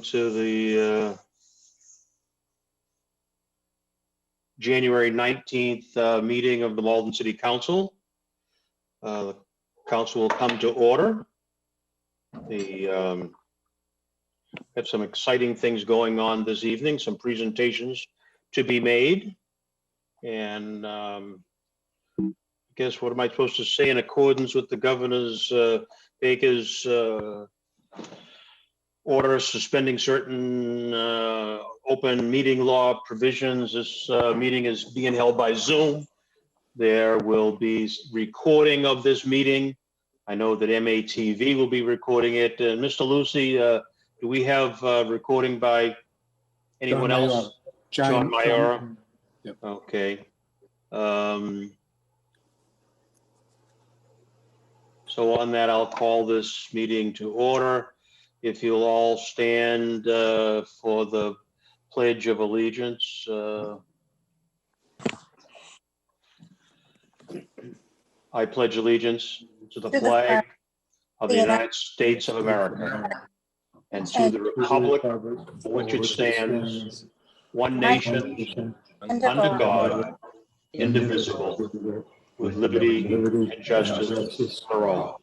Welcome to the January 19th meeting of the Malden City Council. The council will come to order. We have some exciting things going on this evening, some presentations to be made. And I guess, what am I supposed to say in accordance with the Governor's Baker's order suspending certain open meeting law provisions? This meeting is being held by Zoom. There will be recording of this meeting. I know that MATV will be recording it. Mr. Lucy, do we have recording by anyone else? John Mayora. Yep. Okay. So on that, I'll call this meeting to order. If you'll all stand for the Pledge of Allegiance. I pledge allegiance to the flag of the United States of America and to the republic for which it stands, one nation, under God, indivisible, with liberty and justice for all.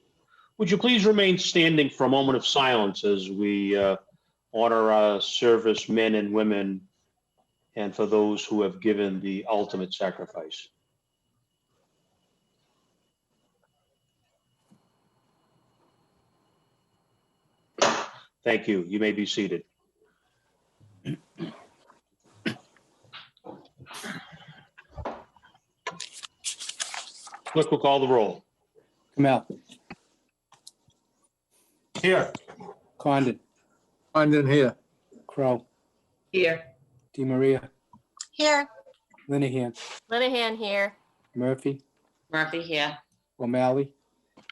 Would you please remain standing for a moment of silence as we honor our servicemen and women, and for those who have given the ultimate sacrifice. Thank you. You may be seated. Clerk will call the roll. Kamel. Here. Condon. Condon here. Crow. Here. DeMaria. Here. Linehan. Linehan here. Murphy. Murphy here. O'Malley.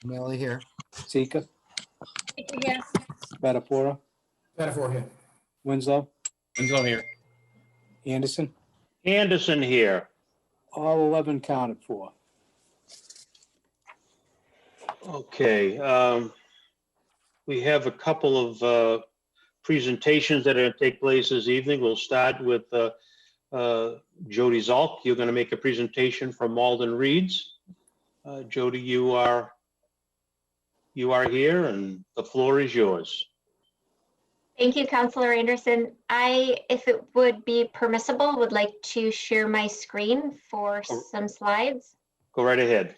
O'Malley here. Sika. Here. Spatafora. Spatafora here. Winslow. Winslow here. Anderson. Anderson here. All 11 counted for. Okay. We have a couple of presentations that are going to take place this evening. We'll start with Jodie Salk. You're going to make a presentation from Malden Reads. Jodie, you are here, and the floor is yours. Thank you, Councillor Anderson. I, if it would be permissible, would like to share my screen for some slides. Go right ahead.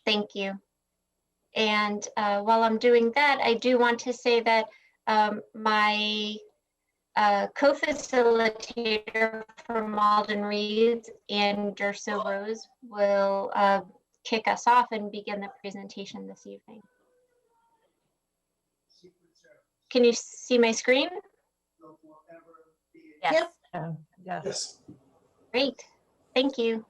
Thank you. And while I'm doing that, I do want to say that my co-facilitator for Malden Reads, Ann Durso Rose, will kick us off and begin the presentation this evening. Can you see my screen? Yes. Yes. Great. Thank you.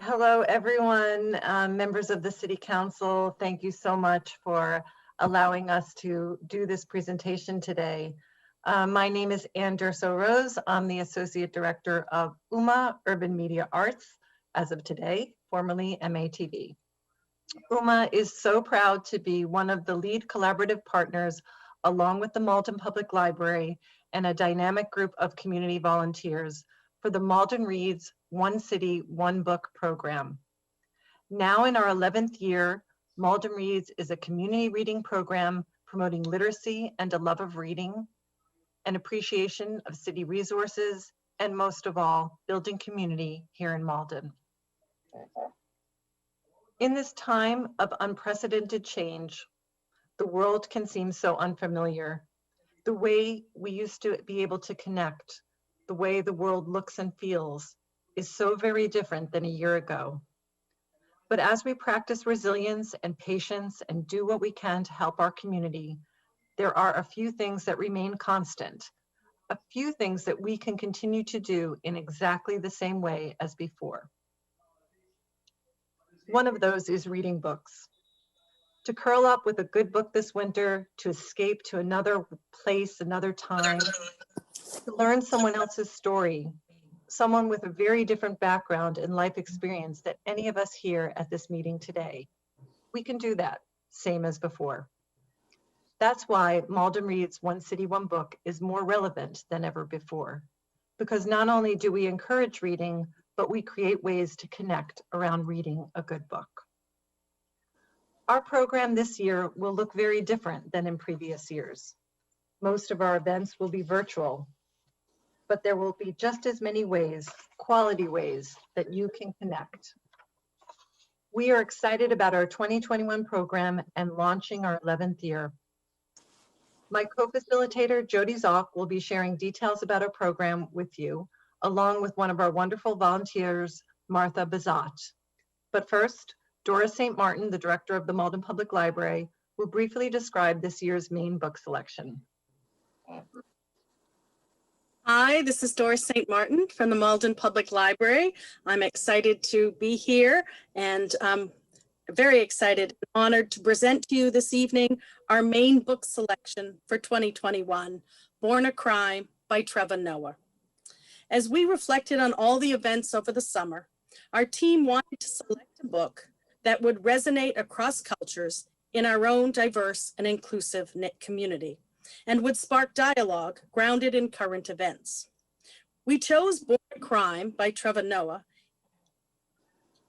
Hello, everyone, members of the City Council. Thank you so much for allowing us to do this presentation today. My name is Ann Durso Rose. I'm the Associate Director of UMA Urban Media Arts as of today, formerly MATV. UMA is so proud to be one of the lead collaborative partners, along with the Malden Public Library and a dynamic group of community volunteers, for the Malden Reads One City, One Book program. Now in our 11th year, Malden Reads is a community reading program promoting literacy and a love of reading, an appreciation of city resources, and most of all, building community here in Malden. In this time of unprecedented change, the world can seem so unfamiliar. The way we used to be able to connect, the way the world looks and feels, is so very different than a year ago. But as we practice resilience and patience and do what we can to help our community, there are a few things that remain constant, a few things that we can continue to do in exactly the same way as before. One of those is reading books. To curl up with a good book this winter, to escape to another place, another time, to learn someone else's story, someone with a very different background and life experience than any of us here at this meeting today. We can do that, same as before. That's why Malden Reads One City, One Book is more relevant than ever before. Because not only do we encourage reading, but we create ways to connect around reading a good book. Our program this year will look very different than in previous years. Most of our events will be virtual, but there will be just as many ways, quality ways, that you can connect. We are excited about our 2021 program and launching our 11th year. My co-facilitator, Jodie Salk, will be sharing details about our program with you, along with one of our wonderful volunteers, Martha Bazat. But first, Dora St. Martin, the director of the Malden Public Library, will briefly describe this year's main book selection. Hi, this is Doris St. Martin from the Malden Public Library. I'm excited to be here and very excited and honored to present to you this evening our main book selection for 2021, Born a Crime by Trevor Noah. As we reflected on all the events over the summer, our team wanted to select a book that would resonate across cultures in our own diverse and inclusive knit community, and would spark dialogue grounded in current events. We chose Born a Crime by Trevor Noah.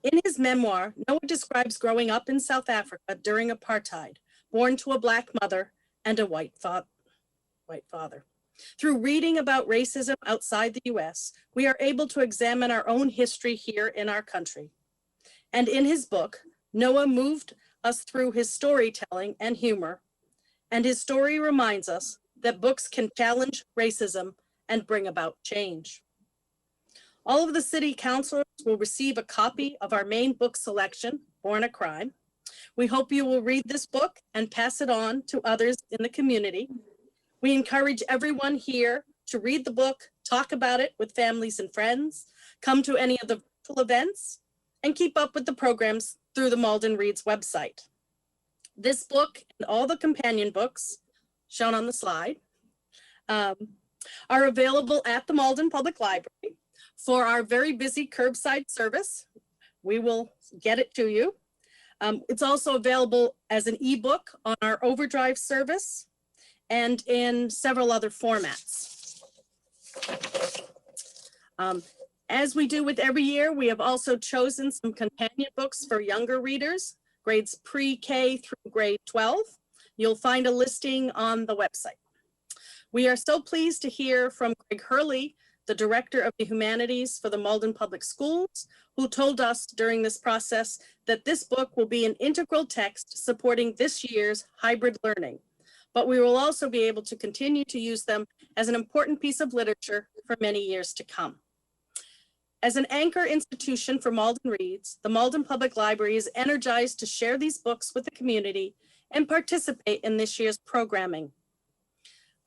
In his memoir, Noah describes growing up in South Africa during apartheid, born to a Black mother and a white father. Through reading about racism outside the US, we are able to examine our own history here in our country. And in his book, Noah moved us through his storytelling and humor, and his story reminds us that books can challenge racism and bring about change. All of the city councilors will receive a copy of our main book selection, Born a Crime. We hope you will read this book and pass it on to others in the community. We encourage everyone here to read the book, talk about it with families and friends, come to any of the virtual events, and keep up with the programs through the Malden Reads website. This book and all the companion books shown on the slide are available at the Malden Public Library. For our very busy curbside service, we will get it to you. It's also available as an ebook on our Overdrive service and in several other formats. As we do with every year, we have also chosen some companion books for younger readers, grades pre-K through grade 12. You'll find a listing on the website. We are so pleased to hear from Greg Hurley, the Director of the Humanities for the Malden Public Schools, who told us during this process that this book will be an integral text supporting this year's hybrid learning, but we will also be able to continue to use them as an important piece of literature for many years to come. As an anchor institution for Malden Reads, the Malden Public Library is energized to share these books with the community and participate in this year's programming.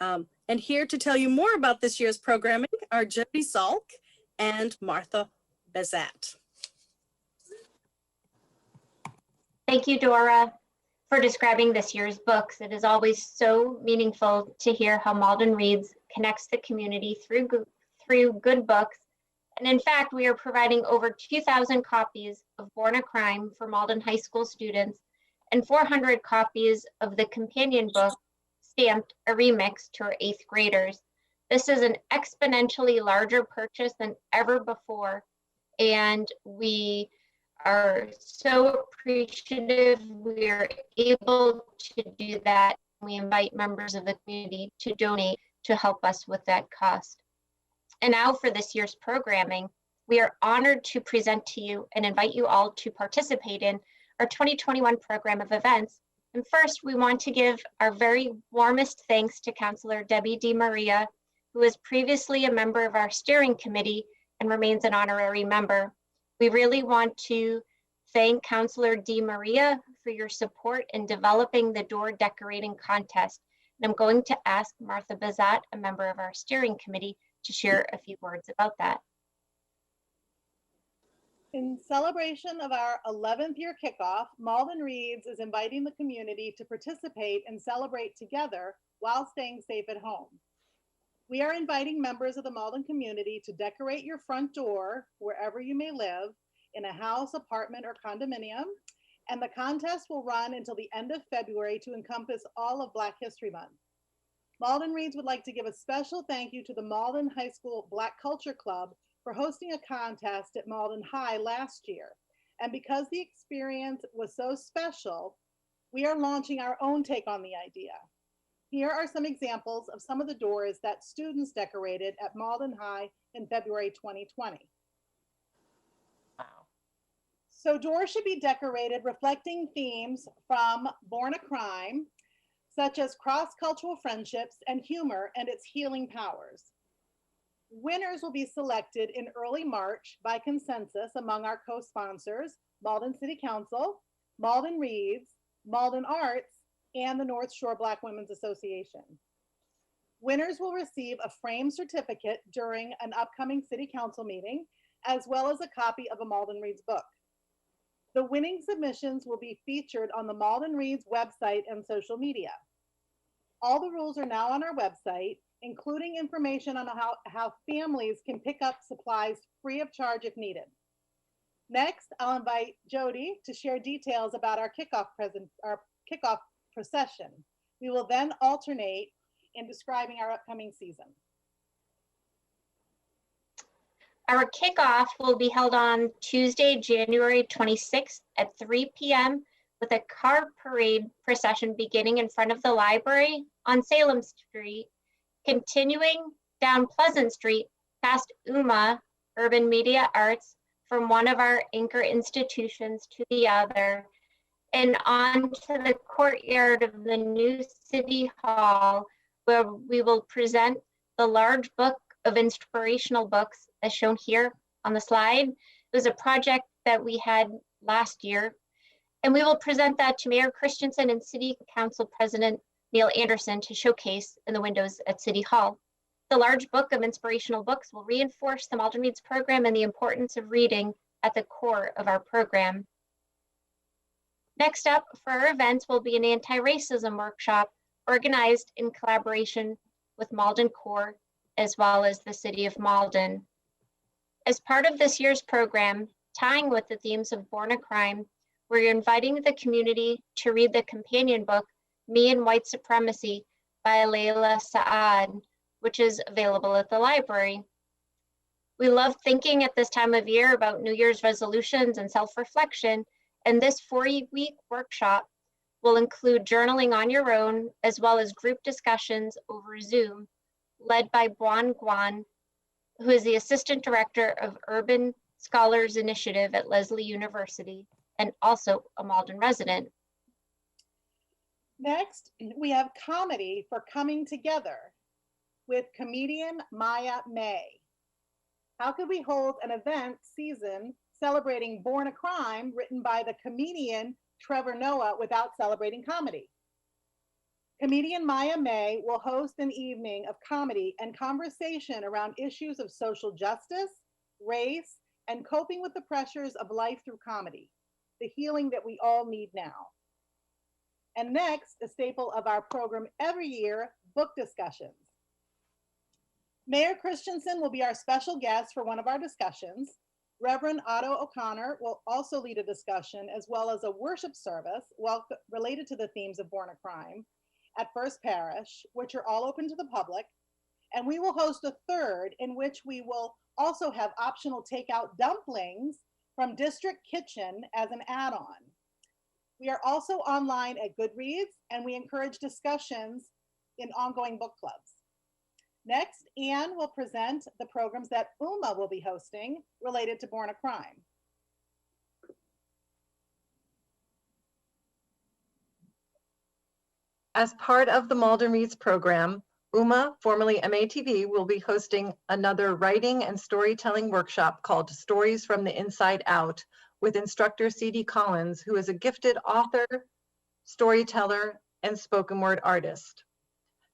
And here to tell you more about this year's programming are Jodie Salk and Martha Bazat. Thank you, Dora, for describing this year's books. It is always so meaningful to hear how Malden Reads connects the community through good books. And in fact, we are providing over 2,000 copies of Born a Crime for Malden High School students and 400 copies of the companion book stamped a remix to our 8th graders. This is an exponentially larger purchase than ever before, and we are so appreciative we are able to do that. We invite members of the community to donate to help us with that cost. And now for this year's programming, we are honored to present to you and invite you all to participate in our 2021 program of events. And first, we want to give our very warmest thanks to Councilor Debbie DiMaria, who was previously a member of our steering committee and remains an honorary member. We really want to thank Councilor DiMaria for your support in developing the door decorating contest. And I'm going to ask Martha Bazat, a member of our steering committee, to share a few words about that. In celebration of our 11th year kickoff, Malden Reads is inviting the community to participate and celebrate together while staying safe at home. We are inviting members of the Malden community to decorate your front door wherever you may live, in a house, apartment, or condominium, and the contest will run until the end of February to encompass all of Black History Month. Malden Reads would like to give a special thank you to the Malden High School Black Culture Club for hosting a contest at Malden High last year. And because the experience was so special, we are launching our own take on the idea. Here are some examples of some of the doors that students decorated at Malden High in February 2020. Wow. So doors should be decorated reflecting themes from Born a Crime, such as cross-cultural friendships and humor and its healing powers. Winners will be selected in early March by consensus among our co-sponsors, Malden City Council, Malden Reads, Malden Arts, and the North Shore Black Women's Association. Winners will receive a framed certificate during an upcoming City Council meeting, as well as a copy of a Malden Reads book. The winning submissions will be featured on the Malden Reads website and social media. All the rules are now on our website, including information on how families can pick up supplies free of charge if needed. Next, I'll invite Jodie to share details about our kickoff procession. We will then alternate in describing our upcoming season. Our kickoff will be held on Tuesday, January 26th at 3 p.m. with a car parade procession beginning in front of the library on Salem Street, continuing down Pleasant Street past UMA, Urban Media Arts, from one of our anchor institutions to the other, and on to the courtyard of the new City Hall, where we will present the large book of inspirational books as shown here on the slide. It was a project that we had last year, and we will present that to Mayor Christensen and City Council President Neil Anderson to showcase in the windows at City Hall. The large book of inspirational books will reinforce the Malden Reads program and the importance of reading at the core of our program. Next up for our events will be an anti-racism workshop organized in collaboration with Malden Core as well as the City of Malden. As part of this year's program, tying with the themes of Born a Crime, we're inviting the community to read the companion book, Me and White Supremacy by Layla Saad, which is available at the library. We love thinking at this time of year about New Year's resolutions and self-reflection, and this 4-week workshop will include journaling on your own, as well as group discussions over Zoom, led by Buan Guan, who is the Assistant Director of Urban Scholars Initiative at Lesley University, and also a Malden resident. Next, we have comedy for coming together with comedian Maya May. How could we hold an event season celebrating Born a Crime written by the comedian Trevor Noah without celebrating comedy? Comedian Maya May will host an evening of comedy and conversation around issues of social justice, race, and coping with the pressures of life through comedy, the healing that we all need now. And next, a staple of our program every year, book discussions. Mayor Christensen will be our special guest for one of our discussions. Reverend Otto O'Connor will also lead a discussion as well as a worship service related to the themes of Born a Crime at First Parish, which are all open to the public. And we will host a third in which we will also have optional takeout dumplings from District Kitchen as an add-on. We are also online at Goodreads, and we encourage discussions in ongoing book clubs. Next, Anne will present the programs that UMA will be hosting related to Born a Crime. As part of the Malden Reads program, UMA, formerly MATV, will be hosting another writing and storytelling workshop called Stories from the Inside Out with instructor C.D. Collins, who is a gifted author, storyteller, and spoken word artist.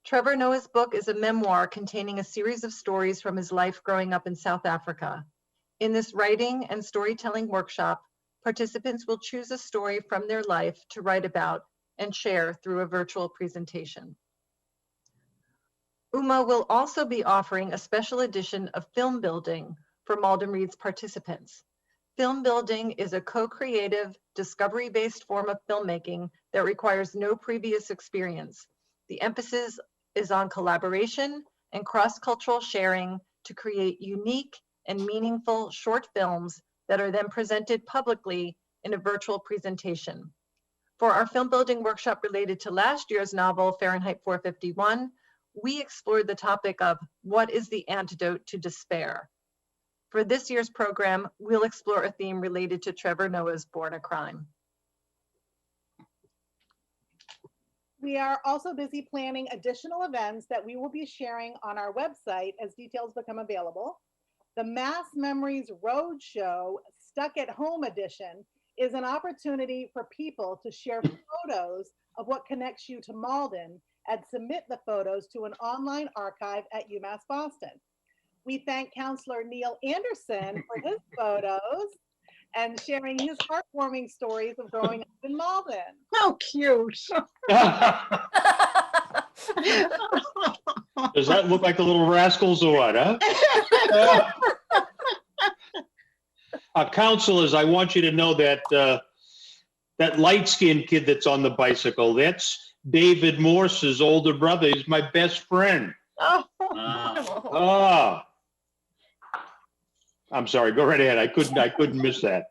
Trevor Noah's book is a memoir containing a series of stories from his life growing up in South Africa. In this writing and storytelling workshop, participants will choose a story from their life to write about and share through a virtual presentation. UMA will also be offering a special edition of film building for Malden Reads participants. Film building is a co-creative, discovery-based form of filmmaking that requires no previous experience. The emphasis is on collaboration and cross-cultural sharing to create unique and meaningful short films that are then presented publicly in a virtual presentation. For our film building workshop related to last year's novel, Fahrenheit 451, we explored the topic of what is the antidote to despair. For this year's program, we'll explore a theme related to Trevor Noah's Born a Crime. We are also busy planning additional events that we will be sharing on our website as details become available. The Mass Memories Roadshow Stuck at Home edition is an opportunity for people to share photos of what connects you to Malden and submit the photos to an online archive at UMass Boston. We thank Counselor Neil Anderson for his photos and sharing his heartwarming stories of growing up in Malden. How cute. Does that look like the little rascals or what, huh? Counselors, I want you to know that that light-skinned kid that's on the bicycle, that's David Morse's older brother. He's my best friend. Oh. I'm sorry, go right ahead. I couldn't miss that.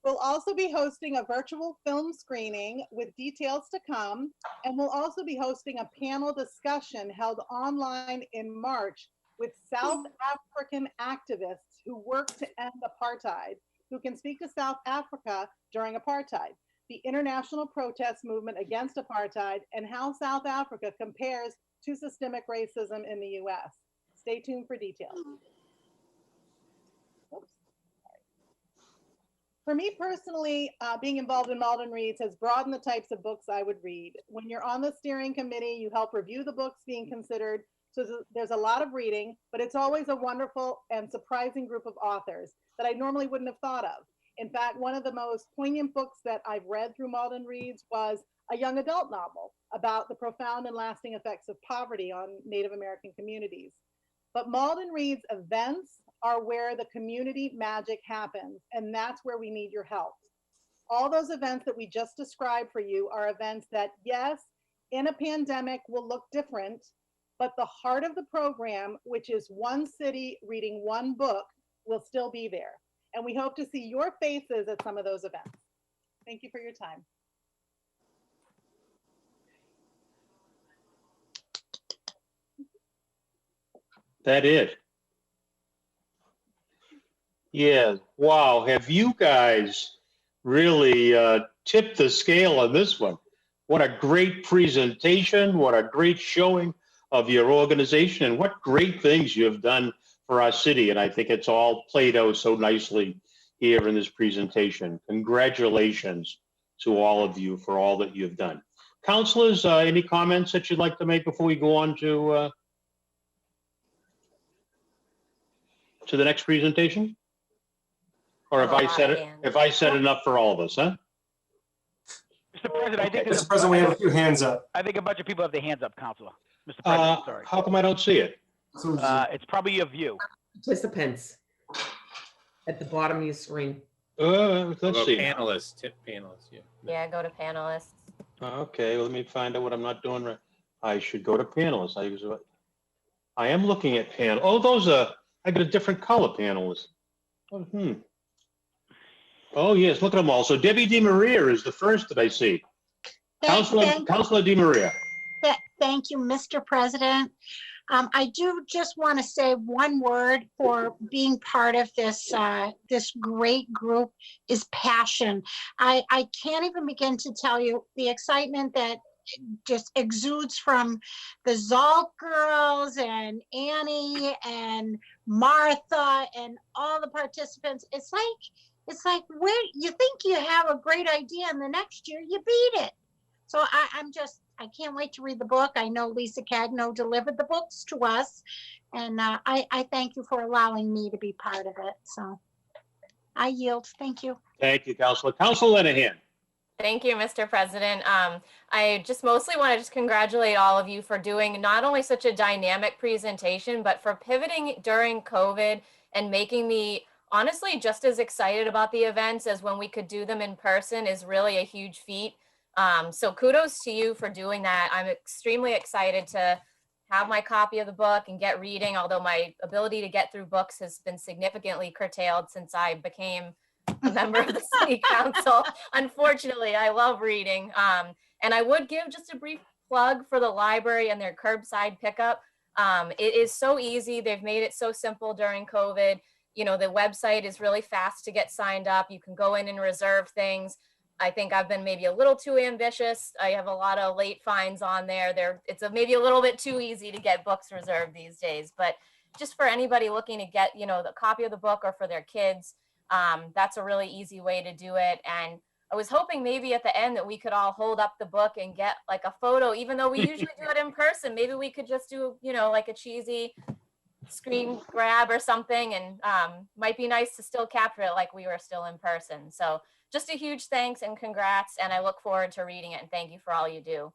We'll also be hosting a virtual film screening with details to come, and we'll also be hosting a panel discussion held online in March with South African activists who work to end apartheid, who can speak to South Africa during apartheid, the international protest movement against apartheid, and how South Africa compares to systemic racism in the US. Stay tuned for details. Oops. For me personally, being involved in Malden Reads has broadened the types of books I would read. When you're on the steering committee, you help review the books being considered. So there's a lot of reading, but it's always a wonderful and surprising group of authors that I normally wouldn't have thought of. In fact, one of the most poignant books that I've read through Malden Reads was a young adult novel about the profound and lasting effects of poverty on Native American communities. But Malden Reads events are where the community magic happens, and that's where we need your help. All those events that we just described for you are events that, yes, in a pandemic will look different, but the heart of the program, which is one city reading one book, will still be there. And we hope to see your faces at some of those events. Thank you for your time. That it? Yeah, wow. Have you guys really tipped the scale on this one? What a great presentation. What a great showing of your organization, and what great things you have done for our city. And I think it's all played out so nicely here in this presentation. Congratulations to all of you for all that you've done. Councilors, any comments that you'd like to make before we go on to the next presentation? Or have I said it? If I said enough for all of us, huh? Mr. President, I think Mr. President, we have a few hands up. I think a bunch of people have their hands up, Counselor. Mr. President, sorry. How come I don't see it? It's probably your view. Participants at the bottom of your screen. Let's see. Panelists, tip panelists, yeah. Yeah, go to panelists. Okay, let me find out what I'm not doing right. I should go to panelists. I am looking at panel. Oh, those are, I got a different color panelists. Oh, yes, look at them all. So Debbie DiMaria is the first that I see. Councilor DiMaria. Thank you, Mr. President. I do just want to say one word for being part of this this great group is passion. I can't even begin to tell you the excitement that just exudes from the Salk girls and Annie and Martha and all the participants. It's like where you think you have a great idea and the next year you beat it. So I can't wait to read the book. I know Lisa Cagno delivered the books to us, and I thank you for allowing me to be part of it. So I yield. Thank you. Thank you, Councilor. Councilor Linehan. Thank you, Mr. President. I just mostly want to just congratulate all of you for doing not only such a dynamic presentation, but for pivoting during COVID and making the honestly just as excited about the events as when we could do them in person is really a huge feat. So kudos to you for doing that. I'm extremely excited to have my copy of the book and get reading, although my ability to get through books has been significantly curtailed since I became a member of the city council. Unfortunately, I love reading. And I would give just a brief plug for the library and their curbside pickup. It is so easy. They've made it so simple during COVID. You know, the website is really fast to get signed up. You can go in and reserve things. I think I've been maybe a little too ambitious. I have a lot of late fines on there. It's maybe a little bit too easy to get books reserved these days. But just for anybody looking to get, you know, the copy of the book or for their kids, that's a really easy way to do it. And I was hoping maybe at the end that we could all hold up the book and get like a photo, even though we usually do it in person. Maybe we could just do, you know, like a cheesy screen grab or something, and might be nice to still capture it like we were still in person. So just a huge thanks and congrats, and I look forward to reading it, and thank you for all you do.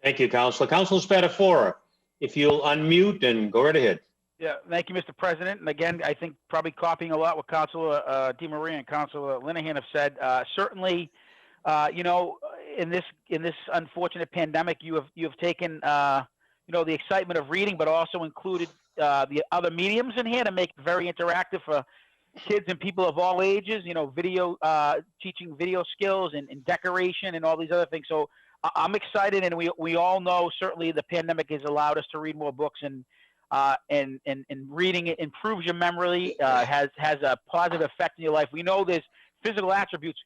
Thank you, Councilor. Councilor Spatafora, if you'll unmute and go right ahead. Yeah, thank you, Mr. President. And again, I think probably copying a lot what Councilor DeMaria and Councilor Linehan have said. Certainly, you know, in this unfortunate pandemic, you have taken you know, the excitement of reading, but also included the other mediums in here to make it very interactive for kids and people of all ages. You know, video teaching video skills and decoration and all these other things. So I'm excited, and we all know certainly the pandemic has allowed us to read more books, and reading it improves your memory, has a positive effect in your life. We know there's physical attributes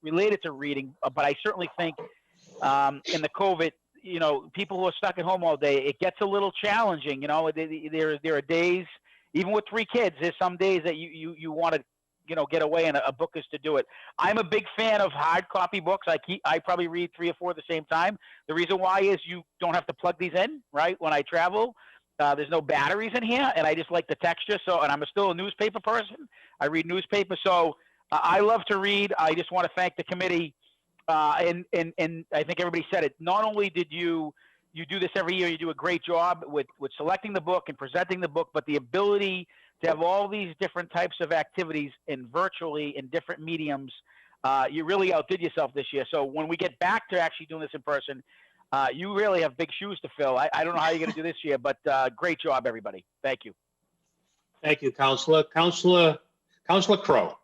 related to reading, but I certainly think in the COVID, you know, people who are stuck at home all day, it gets a little challenging. You know, there are days, even with 3 kids, there's some days that you want to, you know, get away, and a book is to do it. I'm a big fan of hard copy books. I probably read 3 or 4 at the same time. The reason why is you don't have to plug these in, right? When I travel, there's no batteries in here, and I just like the texture. So, and I'm still a newspaper person. I read newspapers. So I love to read. I just want to thank the committee. And I think everybody said it. Not only did you do this every year, you do a great job with selecting the book and presenting the book, but the ability to have all these different types of activities in virtually in different mediums, you really outdid yourself this year. So when we get back to actually doing this in person, you really have big shoes to fill. I don't know how you're going to do this year, but great job, everybody. Thank you. Thank you, Councilor. Councilor Crowe.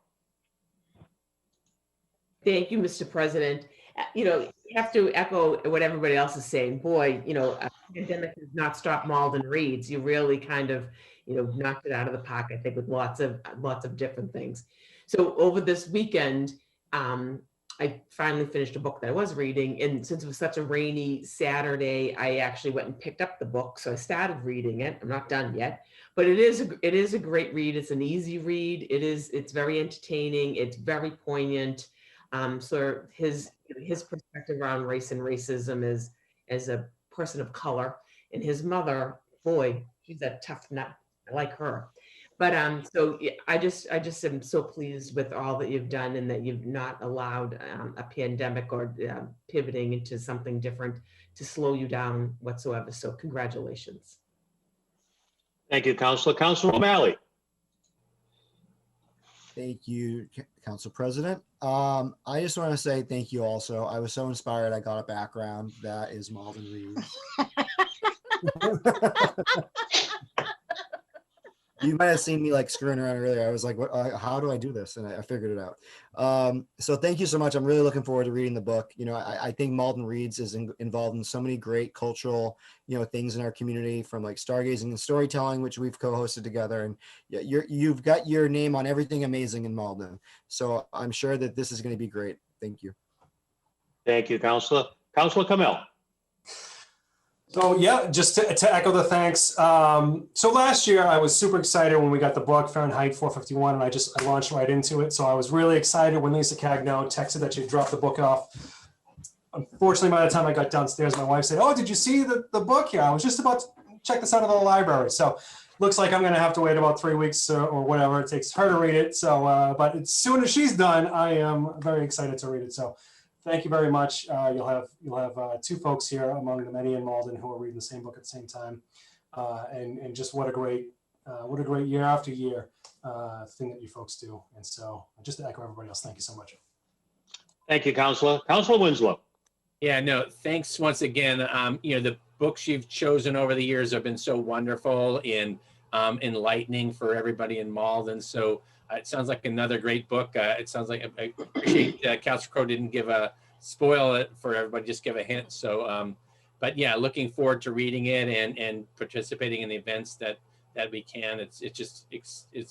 Thank you, Mr. President. You know, you have to echo what everybody else is saying. Boy, you know, a pandemic has not stopped Malden Reads. You really kind of, you know, knocked it out of the park, I think, with lots of different things. So over this weekend, I finally finished a book that I was reading, and since it was such a rainy Saturday, I actually went and picked up the book. So I started reading it. I'm not done yet, but it is a great read. It's an easy read. It's very entertaining. It's very poignant. So his perspective around race and racism as a person of color, and his mother, boy, she's a tough nut. I like her. But so I just am so pleased with all that you've done, and that you've not allowed a pandemic or pivoting into something different to slow you down whatsoever. So congratulations. Thank you, Councilor. Councilor O'Malley. Thank you, Council President. I just want to say thank you also. I was so inspired. I got a background that is Malden Reads. You might have seen me like screwing around earlier. I was like, what, how do I do this? And I figured it out. So thank you so much. I'm really looking forward to reading the book. You know, I think Malden Reads is involved in so many great cultural, you know, things in our community, from like stargazing and storytelling, which we've co-hosted together. And you've got your name on everything amazing in Malden. So I'm sure that this is going to be great. Thank you. Thank you, Councilor. Councilor Kamel. So yeah, just to echo the thanks. So last year I was super excited when we got the book Fahrenheit 451, and I launched right into it. So I was really excited when Lisa Cagno texted that she dropped the book off. Unfortunately, by the time I got downstairs, my wife said, "Oh, did you see the book here? I was just about to check this out of the library." So looks like I'm going to have to wait about 3 weeks or whatever it takes her to read it. So, but as soon as she's done, I am very excited to read it. So thank you very much. You'll have 2 folks here among the many in Malden who are reading the same book at the same time, and just what a great year after year. thing that you folks do. And so just to echo everybody else, thank you so much. Thank you, Counselor. Counselor Winslow. Yeah, no, thanks once again. The books you've chosen over the years have been so wonderful and enlightening for everybody in Malden. So it sounds like another great book. It sounds like I appreciate Councilor Crowe didn't spoil it for everybody, just give a hint. So, but yeah, looking forward to reading it and participating in the events that we can. It's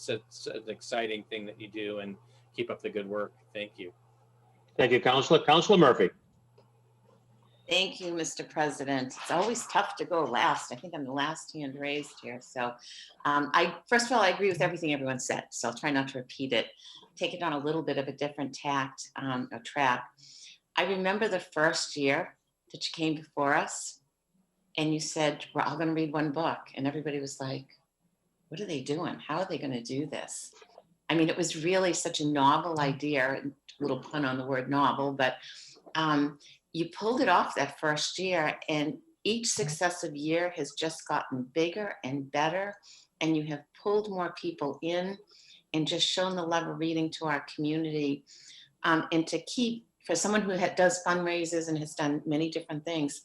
an exciting thing that you do, and keep up the good work. Thank you. Thank you, Counselor. Counselor Murphy. Thank you, Mr. President. It's always tough to go last. I think I'm the last hand raised here. So first of all, I agree with everything everyone said, so I'll try not to repeat it. Take it on a little bit of a different track. I remember the first year that you came before us and you said, we're all going to read one book. And everybody was like, what are they doing? How are they going to do this? I mean, it was really such a novel idea, a little pun on the word novel, but you pulled it off that first year, and each successive year has just gotten bigger and better, and you have pulled more people in and just shown the love of reading to our community. And to keep, for someone who does fundraisers and has done many different things,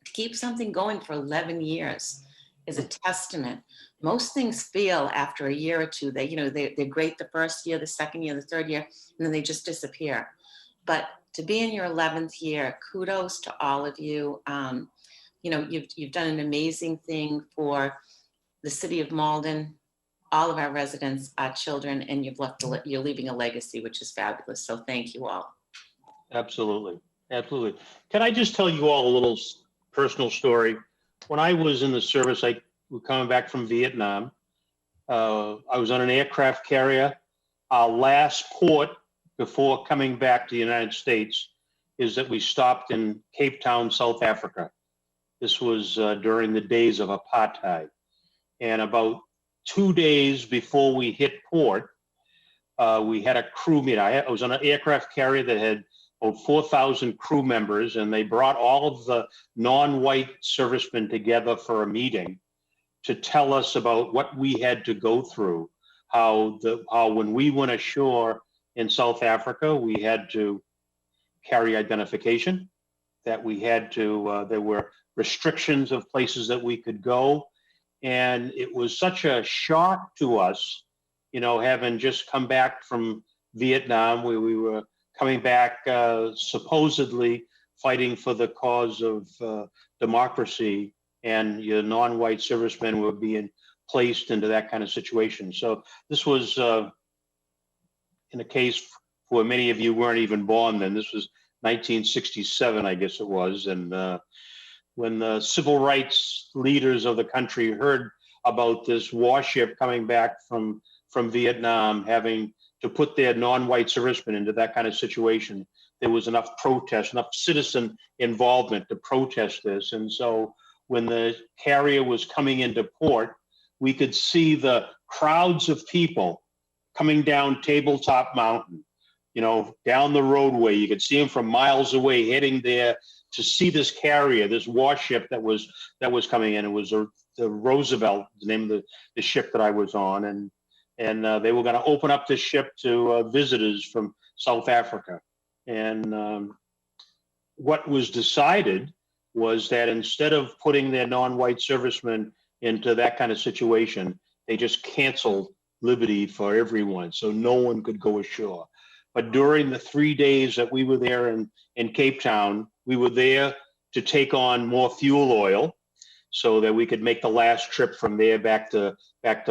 to keep something going for 11 years is a testament. Most things fail after a year or two. They're great the first year, the second year, the third year, and then they just disappear. But to be in your 11th year, kudos to all of you. You've done an amazing thing for the city of Malden, all of our residents, our children, and you're leaving a legacy, which is fabulous. So thank you all. Absolutely. Absolutely. Can I just tell you all a little personal story? When I was in the service, I was coming back from Vietnam. I was on an aircraft carrier. Our last port before coming back to the United States is that we stopped in Cape Town, South Africa. This was during the days of apartheid. And about 2 days before we hit port, we had a crew meet. I was on an aircraft carrier that had about 4,000 crew members, and they brought all of the non-white servicemen together for a meeting to tell us about what we had to go through, how when we went ashore in South Africa, we had to carry identification, that we had to, there were restrictions of places that we could go. And it was such a shock to us, having just come back from Vietnam, where we were coming back supposedly fighting for the cause of democracy, and your non-white servicemen were being placed into that kind of situation. So this was in a case where many of you weren't even born then. This was 1967, I guess it was. And when the civil rights leaders of the country heard about this warship coming back from Vietnam, having to put their non-white servicemen into that kind of situation, there was enough protest, enough citizen involvement to protest this. And so when the carrier was coming into port, we could see the crowds of people coming down Tabletop Mountain, down the roadway. You could see them from miles away heading there to see this carrier, this warship that was coming in. It was the Roosevelt, the name of the ship that I was on. And they were going to open up this ship to visitors from South Africa. And what was decided was that instead of putting their non-white servicemen into that kind of situation, they just canceled liberty for everyone, so no one could go ashore. But during the 3 days that we were there in Cape Town, we were there to take on more fuel oil so that we could make the last trip from there back to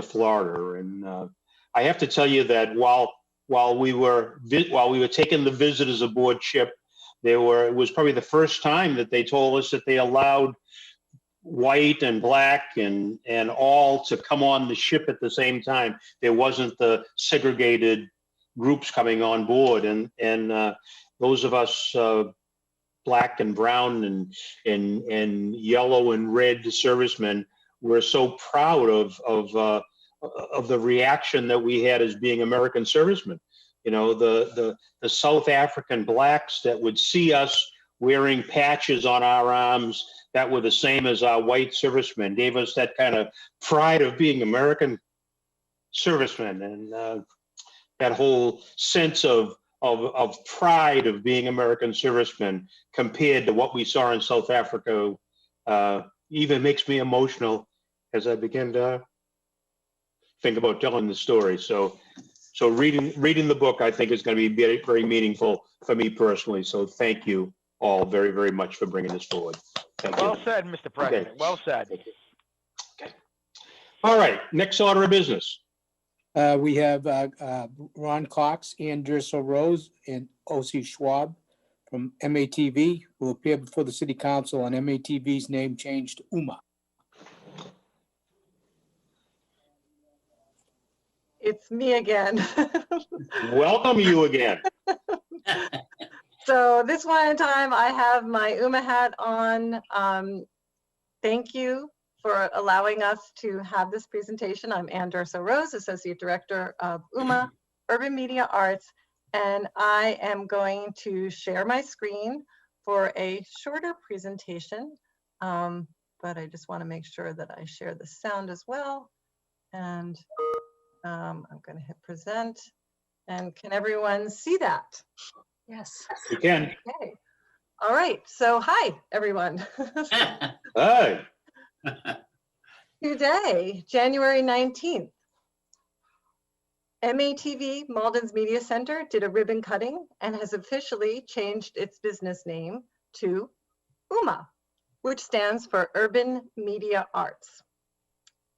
Florida. And I have to tell you that while we were taking the visitors aboard ship, it was probably the first time that they told us that they allowed white and black and all to come on the ship at the same time. There wasn't the segregated groups coming on board, and those of us black and brown and yellow and red servicemen were so proud of the reaction that we had as being American servicemen. The South African blacks that would see us wearing patches on our arms that were the same as our white servicemen gave us that kind of pride of being American servicemen and that whole sense of pride of being American servicemen compared to what we saw in South Africa even makes me emotional as I begin to think about telling the story. So reading the book, I think, is going to be very, very meaningful for me personally. So thank you all very, very much for bringing this forward. Thank you. Well said, Mr. President. Okay. Well said. Okay. All right. Next order of business. We have Ron Cox, Ann Durso Rose, and O.C. Schwab from MATV will appear before the City Council on MATV's name change to UMA. It's me again. Welcome you again. So this one time I have my UMA hat on. Thank you for allowing us to have this presentation. I'm Ann Durso Rose, Associate Director of UMA, Urban Media Arts, and I am going to share my screen for a shorter presentation, but I just want to make sure that I share the sound as well. And I'm going to hit present. And can everyone see that? Yes. You can. Okay. All right. So hi, everyone. Hi. Today, January 19th, MATV, Malden's Media Center, did a ribbon cutting and has officially changed its business name to UMA, which stands for Urban Media Arts.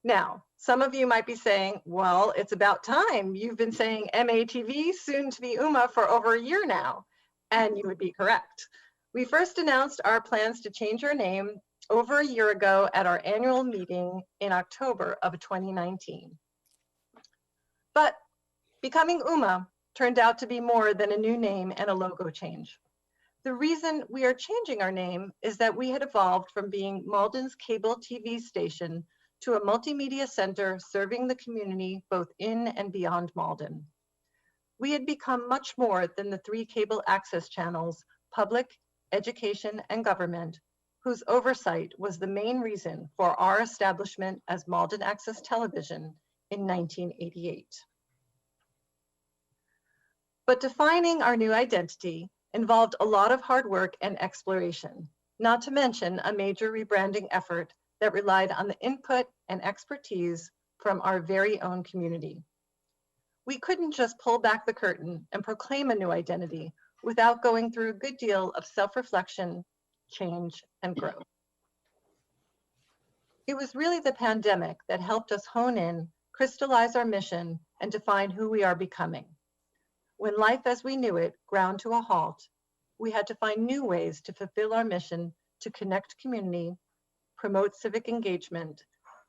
Now, some of you might be saying, well, it's about time. You've been saying MATV, soon to be UMA, for over a year now. And you would be correct. We first announced our plans to change our name over a year ago at our annual meeting in October of 2019. But becoming UMA turned out to be more than a new name and a logo change. The reason we are changing our name is that we had evolved from being Malden's cable TV station to a multimedia center serving the community both in and beyond Malden. We had become much more than the 3 cable access channels, public, education, and government, whose oversight was the main reason for our establishment as Malden Access Television in 1988. But defining our new identity involved a lot of hard work and exploration, not to mention a major rebranding effort that relied on the input and expertise from our very own community. We couldn't just pull back the curtain and proclaim a new identity without going through a good deal of self-reflection, change, and growth. It was really the pandemic that helped us hone in, crystallize our mission, and define who we are becoming. When life as we knew it ground to a halt, we had to find new ways to fulfill our mission to connect community, promote civic engagement,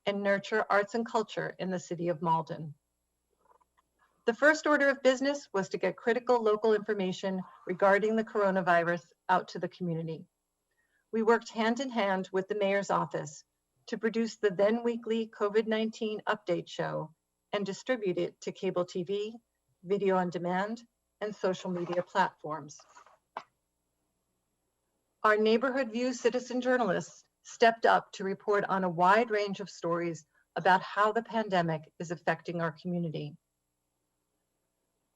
and nurture arts and culture in the city of Malden. The first order of business was to get critical local information regarding the coronavirus out to the community. We worked hand in hand with the mayor's office to produce the then weekly COVID-19 update show and distribute it to cable TV, video on demand, and social media platforms. Our Neighborhood View citizen journalists stepped up to report on a wide range of stories about how the pandemic is affecting our community.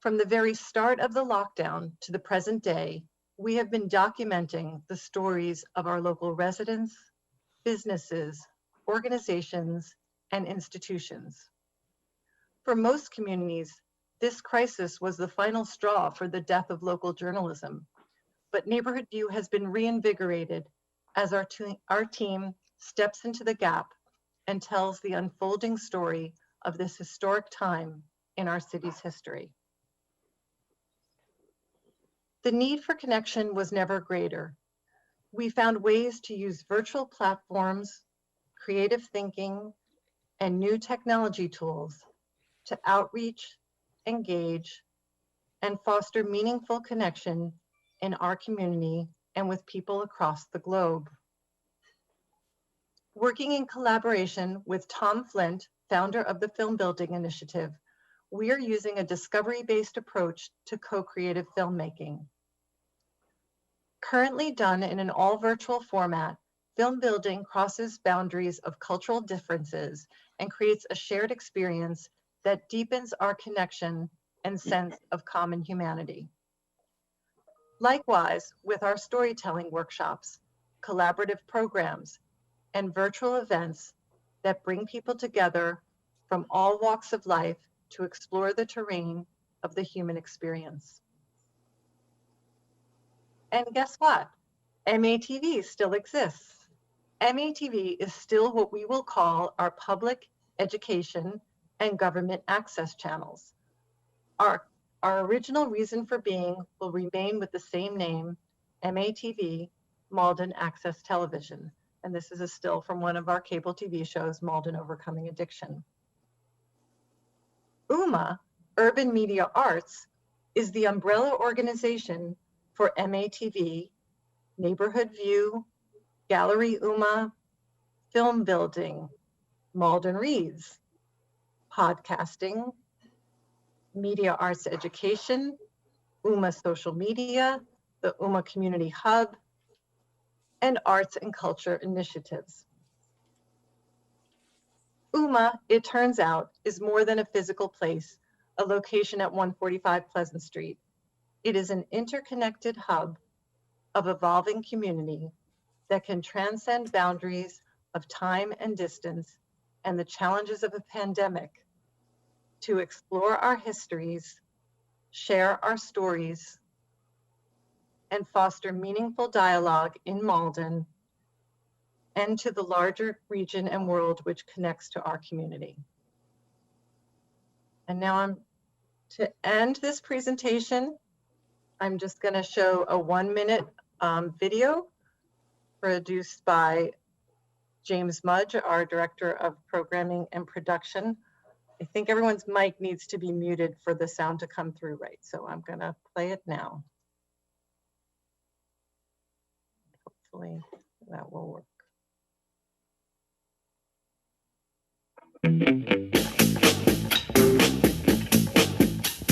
From the very start of the lockdown to the present day, we have been documenting the stories of our local residents, businesses, organizations, and institutions. For most communities, this crisis was the final straw for the death of local journalism, but Neighborhood View has been reinvigorated as our team steps into the gap and tells the unfolding story of this historic time in our city's history. The need for connection was never greater. We found ways to use virtual platforms, creative thinking, and new technology tools to outreach, engage, and foster meaningful connection in our community and with people across the globe. Working in collaboration with Tom Flint, founder of the Film Building Initiative, we are using a discovery-based approach to co-creative filmmaking. Currently done in an all-virtual format, film building crosses boundaries of cultural differences and creates a shared experience that deepens our connection and sense of common humanity. Likewise, with our storytelling workshops, collaborative programs, and virtual events that bring people together from all walks of life to explore the terrain of the human experience. And guess what? MATV still exists. MATV is still what we will call our public education and government access channels. Our original reason for being will remain with the same name, MATV, Malden Access Television. And this is a still from one of our cable TV shows, Malden Overcoming Addiction. UMA, Urban Media Arts, is the umbrella organization for MATV, Neighborhood View, Gallery UMA, Film Building, Malden Reads, Podcasting, Media Arts Education, UMA Social Media, the UMA Community Hub, and Arts and Culture Initiatives. UMA, it turns out, is more than a physical place, a location at 145 Pleasant Street. It is an interconnected hub of evolving community that can transcend boundaries of time and distance and the challenges of a pandemic to explore our histories, share our stories, and foster meaningful dialogue in Malden and to the larger region and world which connects to our community. And now to end this presentation, I'm just going to show a 1-minute video produced by James Mudge, our Director of Programming and Production. I think everyone's mic needs to be muted for the sound to come through right. So I'm going to play it now. Hopefully that will work.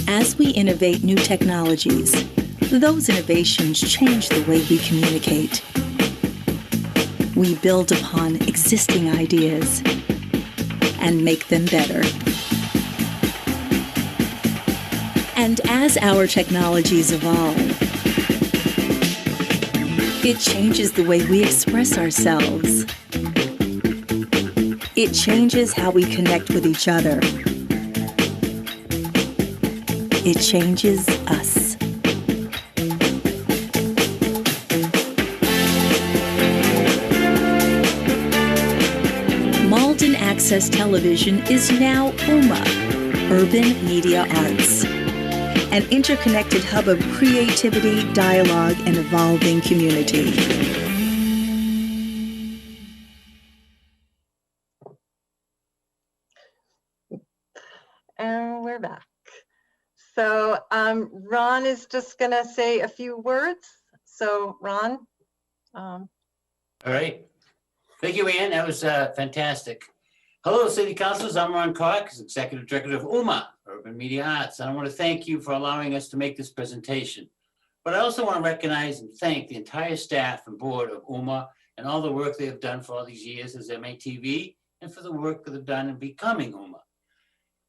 As we innovate new technologies, those innovations change the way we communicate. We build upon existing ideas and make them better. And as our technologies evolve, it changes the way we express ourselves. It changes how we connect with each other. It changes us. Malden Access Television is now UMA, Urban Media Arts, an interconnected hub of creativity, dialogue, and evolving community. And we're back. So Ron is just going to say a few words. So Ron. All right. Thank you, Ann. That was fantastic. Hello, City Councilors. I'm Ron Cox, Executive Director of UMA, Urban Media Arts. And I want to thank you for allowing us to make this presentation. But I also want to recognize and thank the entire staff and board of UMA and all the work they have done for all these years as MATV and for the work that they've done in becoming UMA.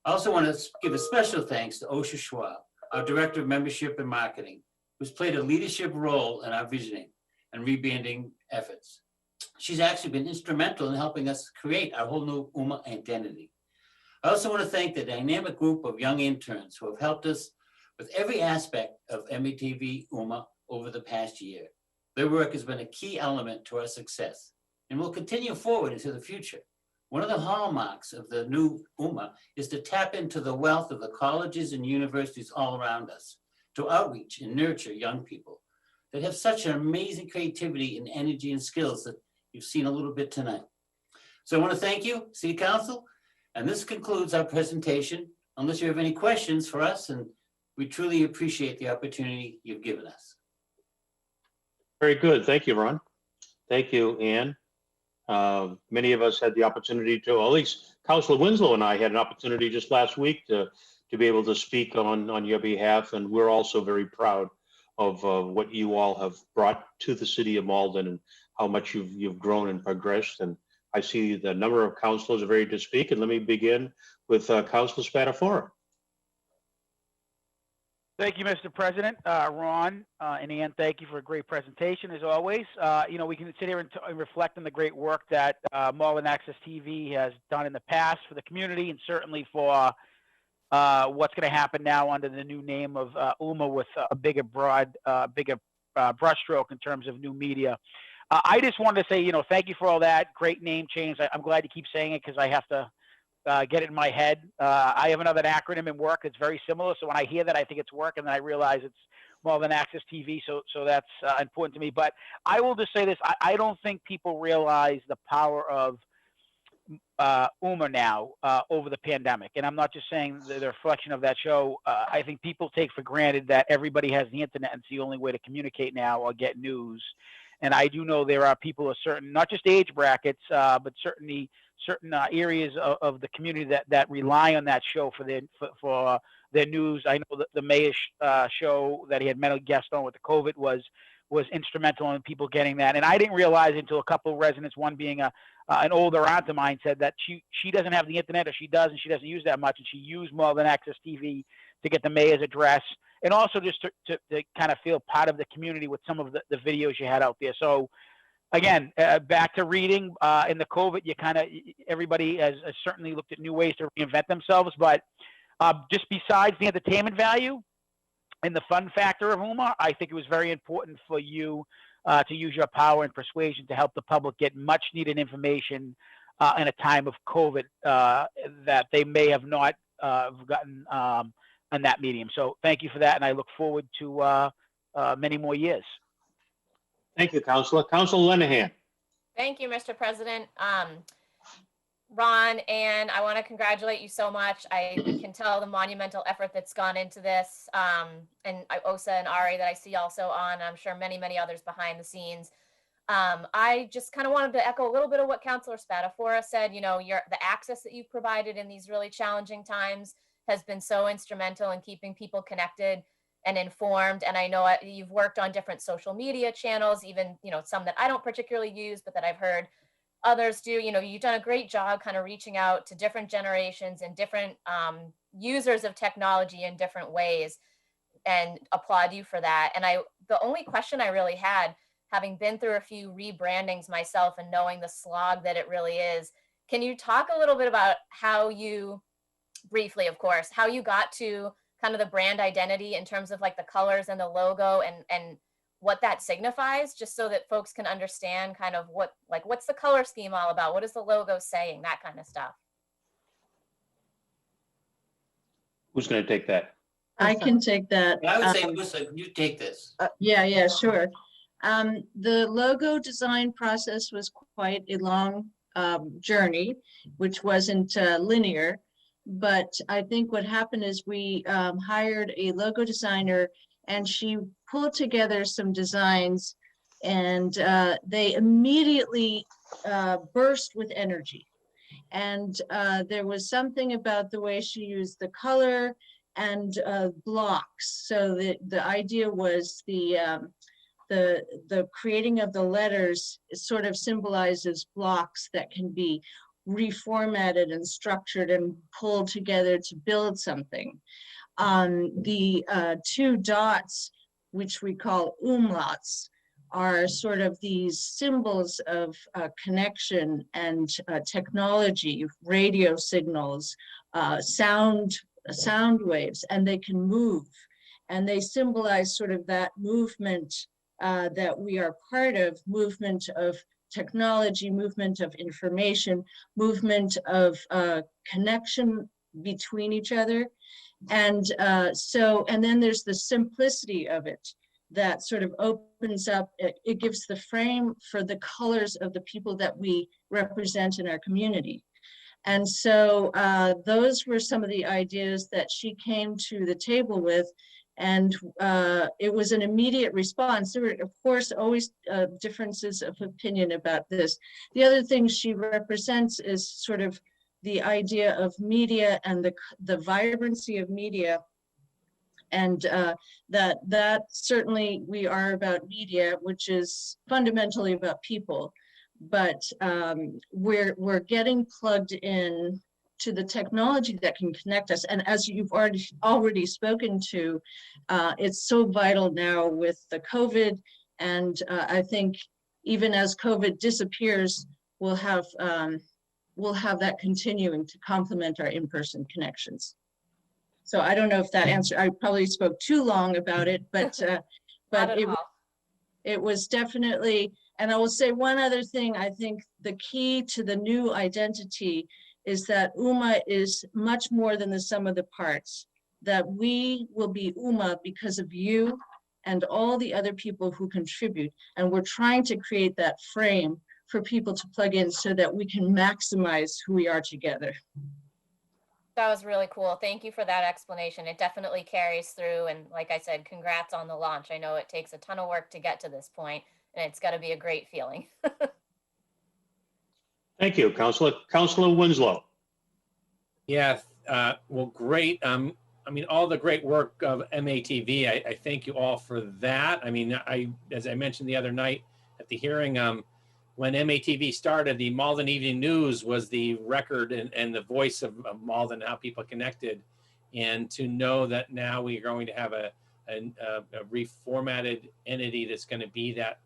I also want to give a special thanks to Osha Schwab, our Director of Membership and Marketing, who's played a leadership role in our visioning and rebranding efforts. She's actually been instrumental in helping us create our whole new UMA identity. I also want to thank the dynamic group of young interns who have helped us with every aspect of MATV UMA over the past year. Their work has been a key element to our success and will continue forward into the future. One of the hallmarks of the new UMA is to tap into the wealth of the colleges and universities all around us, to outreach and nurture young people that have such an amazing creativity and energy and skills that you've seen a little bit tonight. So I want to thank you, City Council, and this concludes our presentation, unless you have any questions for us, and we truly appreciate the opportunity you've given us. Very good. Thank you, Ron. Thank you, Ann. Many of us had the opportunity to, or at least Councilor Winslow and I had an opportunity just last week to be able to speak on your behalf, and we're also very proud of what you all have brought to the city of Malden and how much you've grown and progressed and I see the number of councilors are ready to speak, and let me begin with Councilor Spatafora. Thank you, Mr. President. Ron and Ann, thank you for a great presentation, as always. You know, we can sit here and reflect on the great work that Malden Access TV has done in the past for the community, and certainly for what's going to happen now under the new name of UMA, with a bigger brushstroke in terms of new media. I just wanted to say, you know, thank you for all that. Great name change. I'm glad you keep saying it, because I have to get it in my head. I have another acronym in work that's very similar. So when I hear that, I think it's work, and then I realize it's Malden Access TV. So that's important to me. But I will just say this. I don't think people realize the power of UMA now over the pandemic. And I'm not just saying the reflection of that show. I think people take for granted that everybody has the internet, and it's the only way to communicate now or get news. And I do know there are people of certain, not just age brackets, but certain areas of the community that rely on that show for their news. I know that the mayor's show that he had met a guest on with the COVID was instrumental in people getting that. And I didn't realize until a couple of residents, one being an older aunt of mine, said that she doesn't have the internet, or she does, and she doesn't use that much, and she used Malden Access TV to get the mayor's address, and also just to kind of feel part of the community with some of the videos you had out there. So again, back to reading in the COVID, everybody has certainly looked at new ways to reinvent themselves, but just besides the entertainment value and the fun factor of UMA, I think it was very important for you to use your power and persuasion to help the public get much needed information in a time of COVID that they may have not gotten on that medium. So thank you for that, and I look forward to many more years. Thank you, Councilor. Councilor Linehan. Thank you, Mr. President. Ron, and I want to congratulate you so much. I can tell the monumental effort that's gone into this, and Osa and Ari that I see also on, I'm sure many, many others behind the scenes. I just kind of wanted to echo a little bit of what Councilor Spatafora said. You know, the access that you've provided in these really challenging times has been so instrumental in keeping people connected and informed. And I know you've worked on different social media channels, even, you know, some that I don't particularly use, but that I've heard others do. You know, you've done a great job kind of reaching out to different generations and different users of technology in different ways, and applaud you for that. And the only question I really had, having been through a few rebrandings myself and knowing the slog that it really is, can you talk a little bit about how you, briefly of course, how you got to kind of the brand identity in terms of like the colors and the logo and what that signifies, just so that folks can understand kind of what's the color scheme all about? What is the logo saying? That kind of stuff. Who's going to take that? I can take that. I would say, Lisa, you take this. Yeah, sure. The logo design process was quite a long journey, which wasn't linear. But I think what happened is we hired a logo designer, and she pulled together some designs, and they immediately burst with energy. And there was something about the way she used the color and blocks. So the idea was the creating of the letters sort of symbolizes blocks that can be reformatted and structured and pulled together to build something. The two dots, which we call umlauts, are sort of these symbols of connection and technology, radio signals, sound waves, and they can move. And they symbolize sort of that movement that we are part of, movement of technology, movement of information, movement of connection between each other. And and then there's the simplicity of it that sort of opens up, it gives the frame for the colors of the people that we represent in our community. And so those were some of the ideas that she came to the table with. And it was an immediate response. There were, of course, always differences of opinion about this. The other thing she represents is sort of the idea of media and the vibrancy of media. And that certainly we are about media, which is fundamentally about people. but we're getting plugged in to the technology that can connect us. And as you've already spoken to, it's so vital now with the COVID. And I think even as COVID disappears, we'll have that continuing to complement our in-person connections. So I don't know if that answer, I probably spoke too long about it, but it was definitely, and I will say one other thing. I think the key to the new identity is that UMA is much more than the sum of the parts, that we will be UMA because of you and all the other people who contribute. And we're trying to create that frame for people to plug in so that we can maximize who we are together. That was really cool. Thank you for that explanation. It definitely carries through. And like I said, congrats on the launch. I know it takes a ton of work to get to this point, and it's got to be a great feeling. Thank you, Councilor Winslow. Yeah, well, great. I mean, all the great work of MATV, I thank you all for that. I mean, as I mentioned the other night at the hearing, when MATV started, the Malden Evening News was the record and the voice of Malden, how people connected. And to know that now we are going to have a reformatted entity that's going to be that,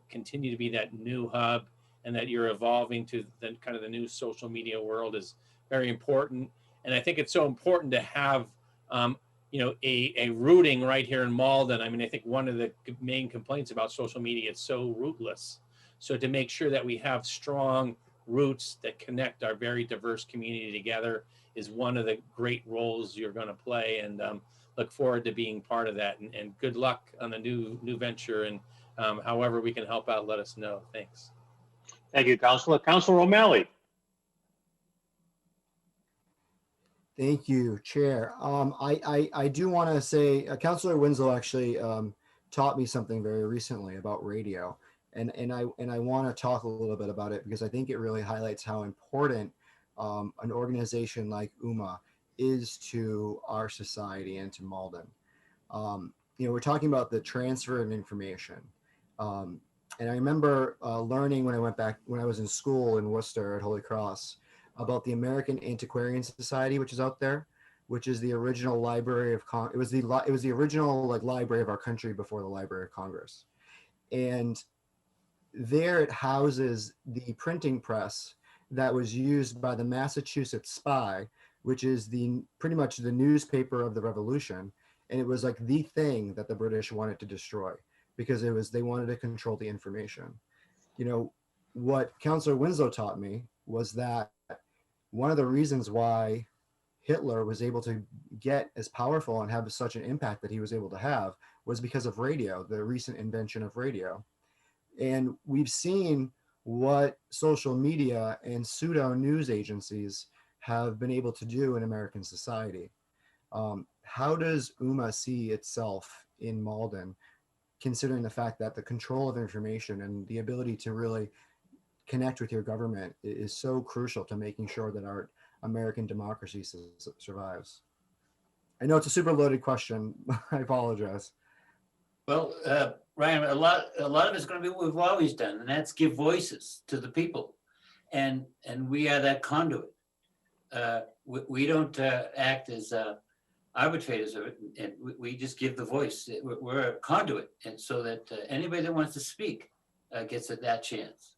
continue to be that new hub, and that you're evolving to the kind of the new social media world is very important. And I think it's so important to have, you know, a rooting right here in Malden. I mean, I think one of the main complaints about social media, it's so rootless. So to make sure that we have strong roots that connect our very diverse community together is one of the great roles you're going to play, and look forward to being part of that. And good luck on the new venture, and however we can help out, let us know. Thanks. Thank you, Councilor. Councilor O'Malley. Thank you, Chair. I do want to say, Councilor Winslow actually taught me something very recently about radio. And I want to talk a little bit about it because I think it really highlights how important an organization like UMA is to our society and to Malden. You know, we're talking about the transfer of information. And I remember learning when I was in school in Worcester at Holy Cross about the American Antiquarian Society, which is out there, which is the original library of it was the original like library of our country before the Library of Congress. And there it houses the printing press that was used by the Massachusetts Spy, which is pretty much the newspaper of the Revolution. And it was like the thing that the British wanted to destroy because they wanted to control the information. You know, what Councilor Winslow taught me was that one of the reasons why Hitler was able to get as powerful and have such an impact that he was able to have was because of radio, the recent invention of radio. And we've seen what social media and pseudo news agencies have been able to do in American society. How does UMA see itself in Malden, considering the fact that the control of information and the ability to really connect with your government is so crucial to making sure that our American democracy survives? I know it's a super loaded question. I apologize. Well, Ryan, a lot of it's going to be what we've always done, and that's give voices to the people, and we are that conduit. We don't act as arbitrators of it, and we just give the voice. We're a conduit, and so that anybody that wants to speak gets that chance.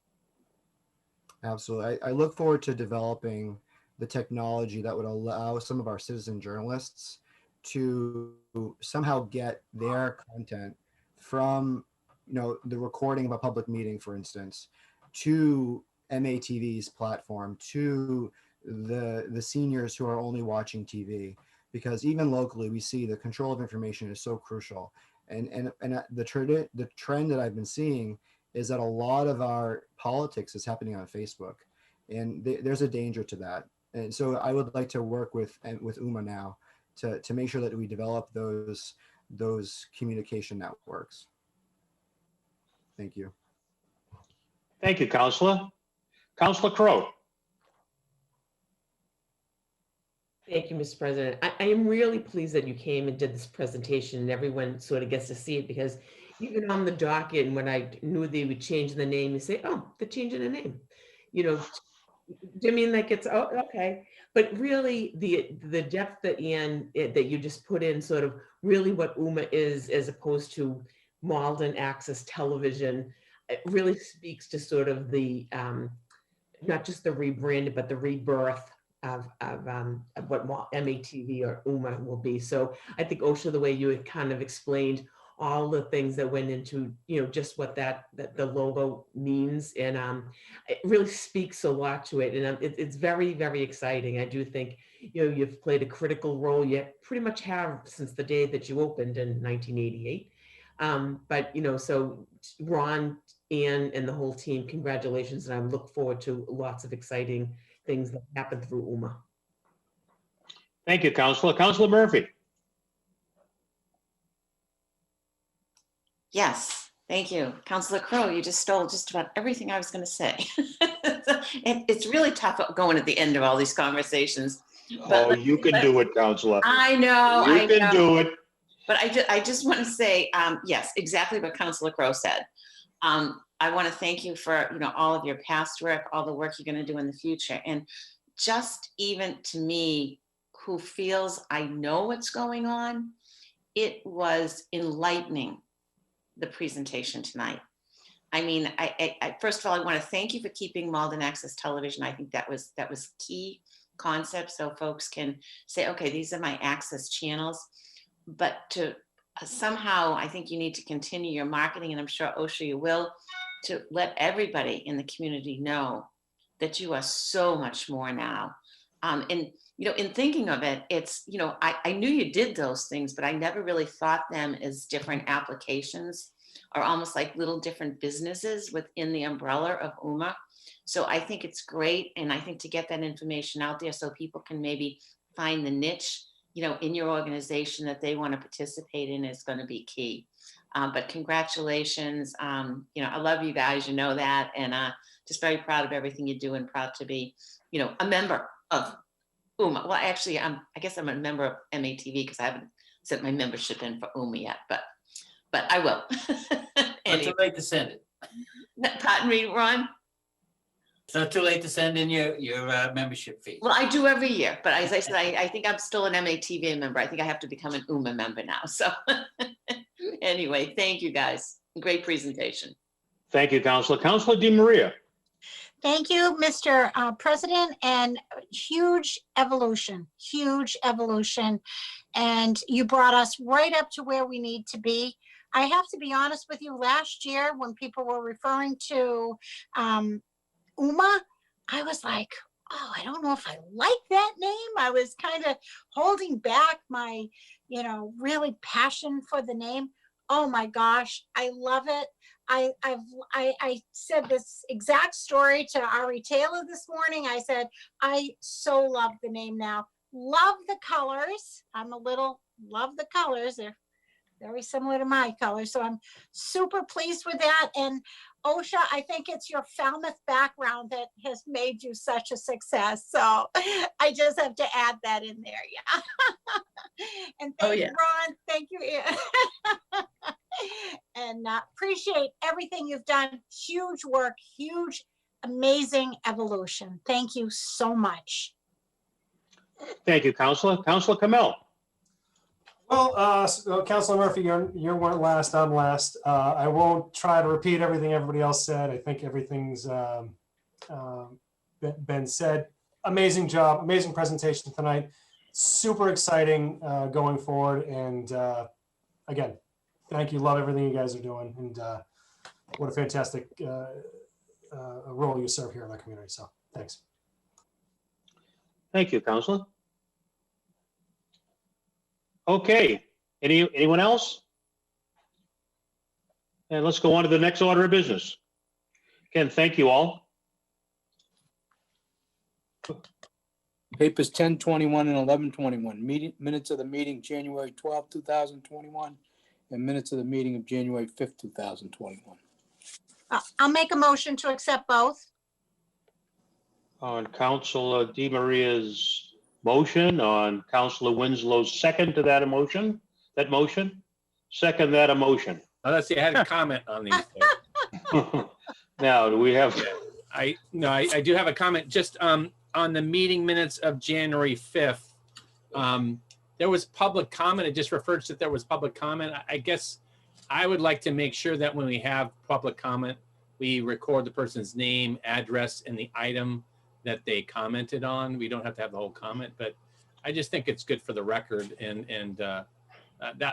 Absolutely. I look forward to developing the technology that would allow some of our citizen journalists to somehow get their content from, you know, the recording of a public meeting, for instance, to MATV's platform, to the seniors who are only watching TV, because even locally we see the control of information is so crucial. And the trend that I've been seeing is that a lot of our politics is happening on Facebook, and there's a danger to that. And so I would like to work with UMA now to make sure that we develop those communication networks. Thank you. Thank you, Councilor. Councilor Crowe. Thank you, Mr. President. I am really pleased that you came and did this presentation and everyone sort of gets to see it, because even on the docket, and when I knew they would change the name, you say, oh, they're changing the name. You know, I mean, like it's, oh, okay. But really the depth that that you just put in sort of really what UMA is, as opposed to Malden Access Television, it really speaks to sort of the, not just the rebranding, but the rebirth of what MATV or UMA will be. So I think, Osha, the way you had kind of explained all the things that went into, you know, just what that the logo means, and it really speaks a lot to it, and it's very, very exciting. I do think, you know, you've played a critical role. You pretty much have since the day that you opened in 1988. But you know, so Ron, Ann, and the whole team, congratulations, and I look forward to lots of exciting things that happen through UMA. Thank you, Councilor. Councilor Murphy. Yes, thank you. Councilor Crowe, you just stole just about everything I was going to say. It's really tough going at the end of all these conversations. Oh, you can do it, Councilor. I know. You can do it. But I just want to say, yes, exactly what Councilor Crowe said. I want to thank you for, you know, all of your past work, all the work you're going to do in the future. And just even to me, who feels I know what's going on, it was enlightening, the presentation tonight. I mean, I first of all, I want to thank you for keeping Malden Access Television. I think that was key concept, so folks can say, okay, these are my access channels. But to somehow, I think you need to continue your marketing, and I'm sure, Osha, you will, to let everybody in the community know that you are so much more now. And, you know, in thinking of it, it's, you know, I knew you did those things, but I never really thought them as different applications, or almost like little different businesses within the umbrella of UMA. So I think it's great. And I think to get that information out there so people can maybe find the niche, you know, in your organization that they want to participate in is going to be key. But congratulations. You know, I love you guys, you know that, and just very proud of everything you do, and proud to be, you know, a member of UMA. Well, actually, I guess I'm a member of MATV because I haven't sent my membership in for UMA yet, but I will. Not too late to send it. Pardon me, Ron? It's not too late to send in your membership fee. Well, I do every year, but as I said, I think I'm still an MATV member. I think I have to become an UMA member now. So anyway, thank you guys. Great presentation. Thank you, Councilor. Councilor DiMaria. Thank you, Mr. President, and huge evolution. And you brought us right up to where we need to be. I have to be honest with you, last year when people were referring to UMA, I was like, oh, I don't know if I like that name. I was kind of holding back my, you know, really passion for the name. Oh my gosh, I love it. I said this exact story to Ari Taylor this morning. I said, I so love the name now. Love the colors. Love the colors. They're very similar to my colors. So I'm super pleased with that. And Osha, I think it's your Falmouth background that has made you such a success. So I just have to add that in there. Yeah. And thank you, Ron. Thank you. And appreciate everything you've done. Huge work, huge, amazing evolution. Thank you so much. Thank you, Councilor. Councilor Kamel. Well, Councilor Murphy, you weren't last, I'm last. I won't try to repeat everything everybody else said. I think everything's been said. Amazing job, amazing presentation tonight. Super exciting going forward. And again, thank you. Love everything you guys are doing. And what a fantastic role you serve here in our community. So thanks. Thank you, Councilor. Okay, anyone else? And let's go on to the next order of business. Again, thank you all. Papers 1021 and 1121, minutes of the meeting January 12, 2021, and minutes of the meeting of January 5th, 2021. I'll make a motion to accept both. On Councilor DiMaria's motion, on Councilor Winslow's second to that motion, second that emotion. Let's see, I had a comment on these. Now, do we have, I do have a comment just on the meeting minutes of January 5th. There was public comment. It just refers to there was public comment. I guess I would like to make sure that when we have public comment, we record the person's name, address, and the item that they commented on. We don't have to have the whole comment, but I just think it's good for the record. And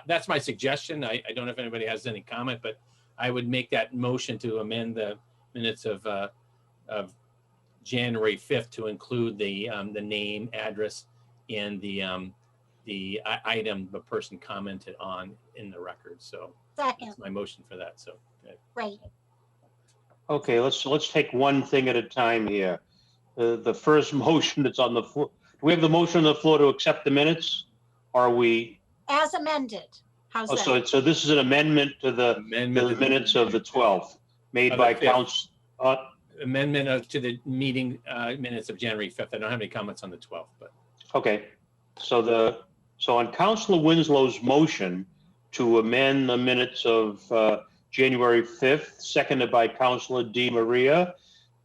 that's my suggestion. I don't know if anybody has any comment, but I would make that motion to amend the minutes of January 5th to include the name, address, and the item the person commented on in the record. So Second. that's my motion for that. So Right. okay, let's take one thing at a time here. The first motion that's on the floor, do we have the motion on the floor to accept the minutes? Are we? As amended. How's Oh, that? so this is an amendment to the minutes of the 12th, made by council. Amendment to the meeting minutes of January 5th. I don't have any comments on the 12th, but. Okay, so on Councilor Winslow's motion to amend the minutes of January 5th, seconded by Councilor Di Maria,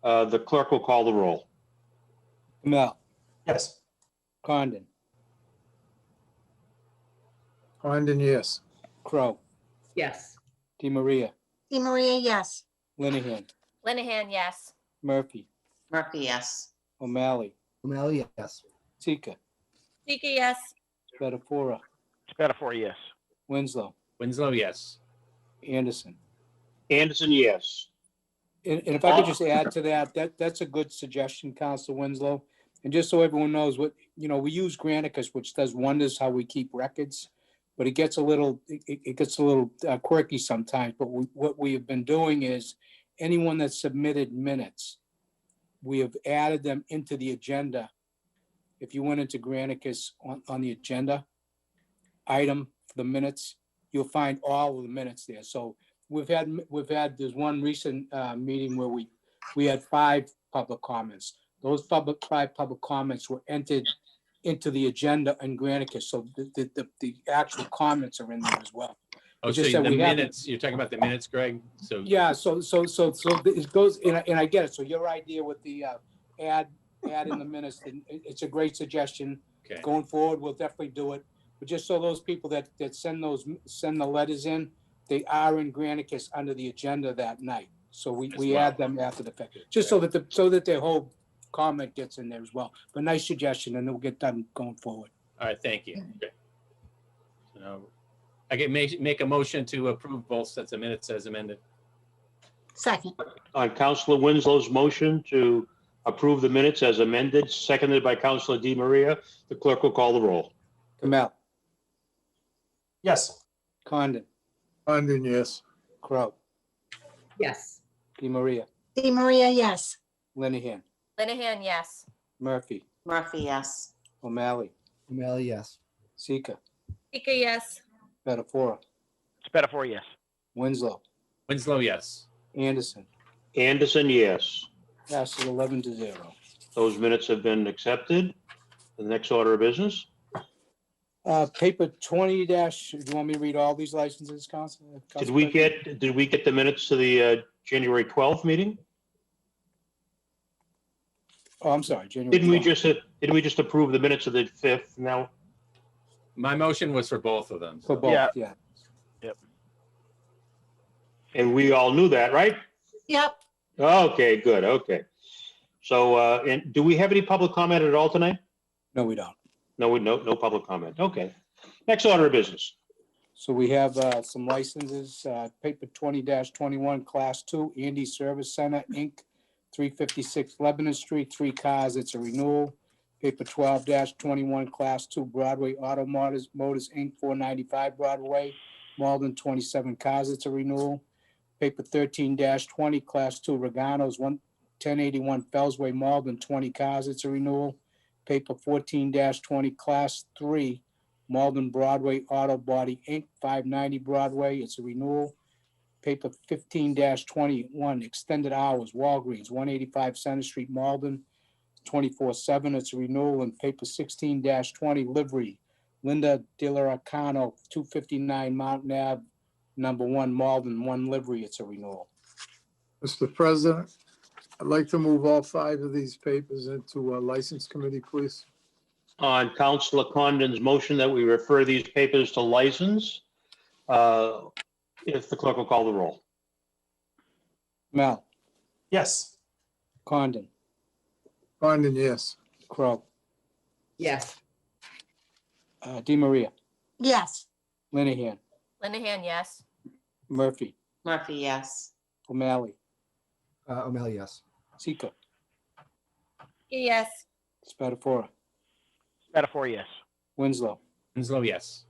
the clerk will call the roll. Mel, Yes. Condon, Condon, yes. Crow, Yes. Di Maria, Di Maria, yes. Linehan, Linehan, yes. Murphy, Murphy, yes. O'Malley, O'Malley, yes. Sika, Sika, yes. Spatafora, Spatafora, yes. Winslow, Winslow, yes. Anderson. Anderson, yes. And if I could just add to that's a good suggestion, Council Winslow. And just so everyone knows what, we use Granicus, which does wonders how we keep records, but it gets a little quirky sometimes. But what we have been doing is anyone that submitted minutes, we have added them into the agenda. If you went into Granicus on the agenda item for the minutes, you'll find all of the minutes there. So we've had there's one recent meeting where we had 5 public comments. Those 5 public comments were entered into the agenda in Granicus. So the actual comments are in there as well. Oh, It's so just that the we haven't- minutes, you're talking about the minutes, Greg? So Yeah, so it goes, and I get it. So your idea with the add in the minutes, it's a great suggestion. Okay. Going forward, we'll definitely do it. But just so those people that send the letters in, they are in Granicus under the agenda that night. So we add them after the fact, just so that their whole comment gets in there as well. But nice suggestion, and it'll get done going forward. All right, thank you. Okay. So I can make a motion to approve both sets of minutes as amended. Second. On Councilor Winslow's motion to approve the minutes as amended, seconded by Councilor Di Maria, the clerk will call the roll. Kamel, Yes. Condon, Condon, yes. Crow, Yes. Di Maria, Di Maria, yes. Linehan, Linehan, yes. Murphy, Murphy, yes. O'Malley, O'Malley, yes. Sika, Sika, yes. Spatafora, Spatafora, yes. Winslow, Winslow, yes. Anderson. Anderson, yes. Passes 11-0. Those minutes have been accepted. The next order of business. Paper 20 dash, do you want me to read all these licenses, Council? Did we get the minutes to the January 12th meeting? Oh, I'm sorry, January. Didn't 12th. we just approve the minutes of the 5th now? My motion was for both of them. For both, Yeah. yeah. Yep. And we all knew that, right? Yep. Okay, good, okay. So, and do we have any public comment at all tonight? No, we don't. No public comment, okay. Next order of business. So we have some licenses, paper 20-21, Class 2, Andy Service Center, Inc., 356 Lebanon Street, 3 cars, it's a renewal. Paper 12-21, Class 2, Broadway Auto Motors, Inc., 495 Broadway, Malden, 27 cars, it's a renewal. Paper 13-20, Class 2, Regano's, 1081 Fellsway, Malden, 20 cars, it's a renewal. Paper 14-20, Class 3, Malden Broadway Auto Body, Inc., 590 Broadway, it's a renewal. Paper 15-21, Extended Hours, Walgreens, 185 Center Street, Malden, 24/7, it's a renewal. And paper 16-20, Livery, Linda De La Ricano, 259 Mountain Ave, Number one, Malden, one livery, it's a renewal. Mr. President, I'd like to move all 5 of these papers into a license committee, please. On Councilor Condon's motion that we refer these papers to license, if the clerk will call the roll. Mel, Yes. Condon, Condon, yes. Crow, Yes. Di Maria, Yes. Linehan, Linehan, yes. Murphy, Murphy, yes. O'Malley, O'Malley, yes. Seeker, Yes. Spatafora, Metaphor, yes. Winslow, Winslow, yes.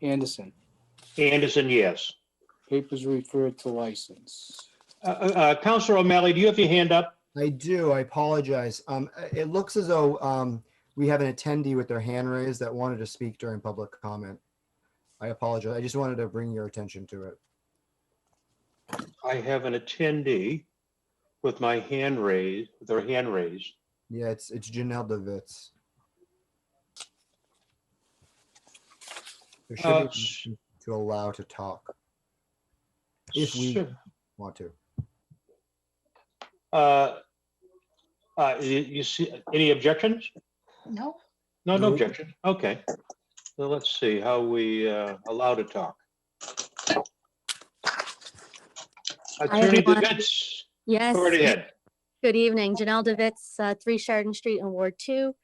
Anderson. Anderson, yes. Papers referred to license. Councilor O'Malley, do you have your hand up? I do. I apologize. It looks as though we have an attendee with their hand raised that wanted to speak during public comment. I apologize. I just wanted to bring your attention to it. I have an attendee with my hand raised, with their hand raised. Yeah, it's Janelle DeVitz. There should be an option to allow to talk if we want to. You see any objections? No. No Nope. objection. Okay. So let's see how we allow to talk. Attorney everyone. DeVitz, Yes. go right ahead. Good evening. Janelle DeVitz, 3 Chardon Street in Ward 2.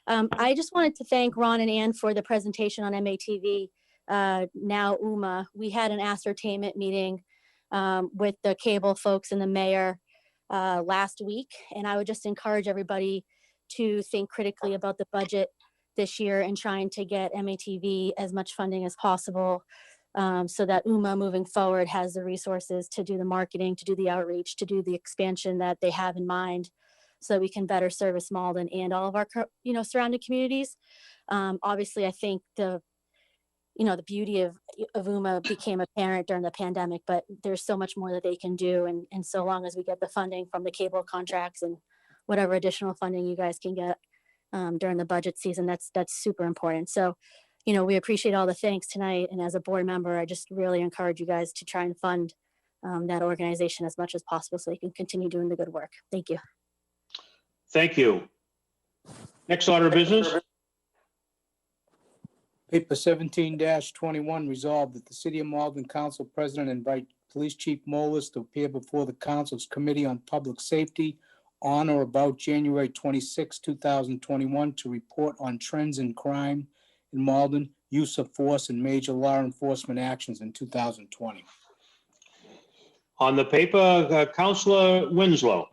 I just wanted to thank Ron and Ann for the presentation on MATV, now UMA. We had an ascertainment meeting with the cable folks and the mayor last week, and I would just encourage everybody to think critically about the budget this year and trying to get MATV as much funding as possible, so that UMA moving forward has the resources to do the marketing, to do the outreach, to do the expansion that they have in mind, so that we can better service Malden and all of our surrounding communities. Obviously, I think the beauty of UMA became apparent during the pandemic, but there's so much more that they can do. And so long as we get the funding from the cable contracts and whatever additional funding you guys can get during the budget season, that's super important. So, we appreciate all the thanks tonight. And as a board member, I just really encourage you guys to try and fund that organization as much as possible so they can continue doing the good work. Thank you. Thank you. Next order of business. Paper 17-21, resolved that the City of Malden Council President invite Police Chief Molis to appear before the Council's Committee on Public Safety on or about January 26, 2021 to report on trends in crime in Malden, use of force, and major law enforcement actions in 2020. On the paper, Councilor Winslow.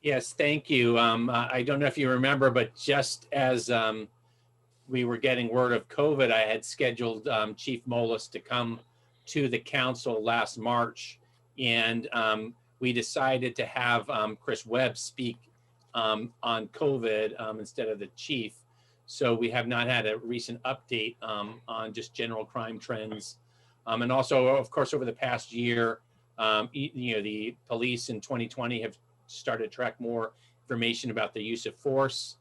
Yes, thank you. I don't know if you remember, but just as we were getting word of COVID, I had scheduled Chief Molis to come to the council last March, and we decided to have Chris Webb speak on COVID instead of the chief. So we have not had a recent update on just general crime trends. And also, of course, over the past year, the police in 2020 have started to track more information about the use of force.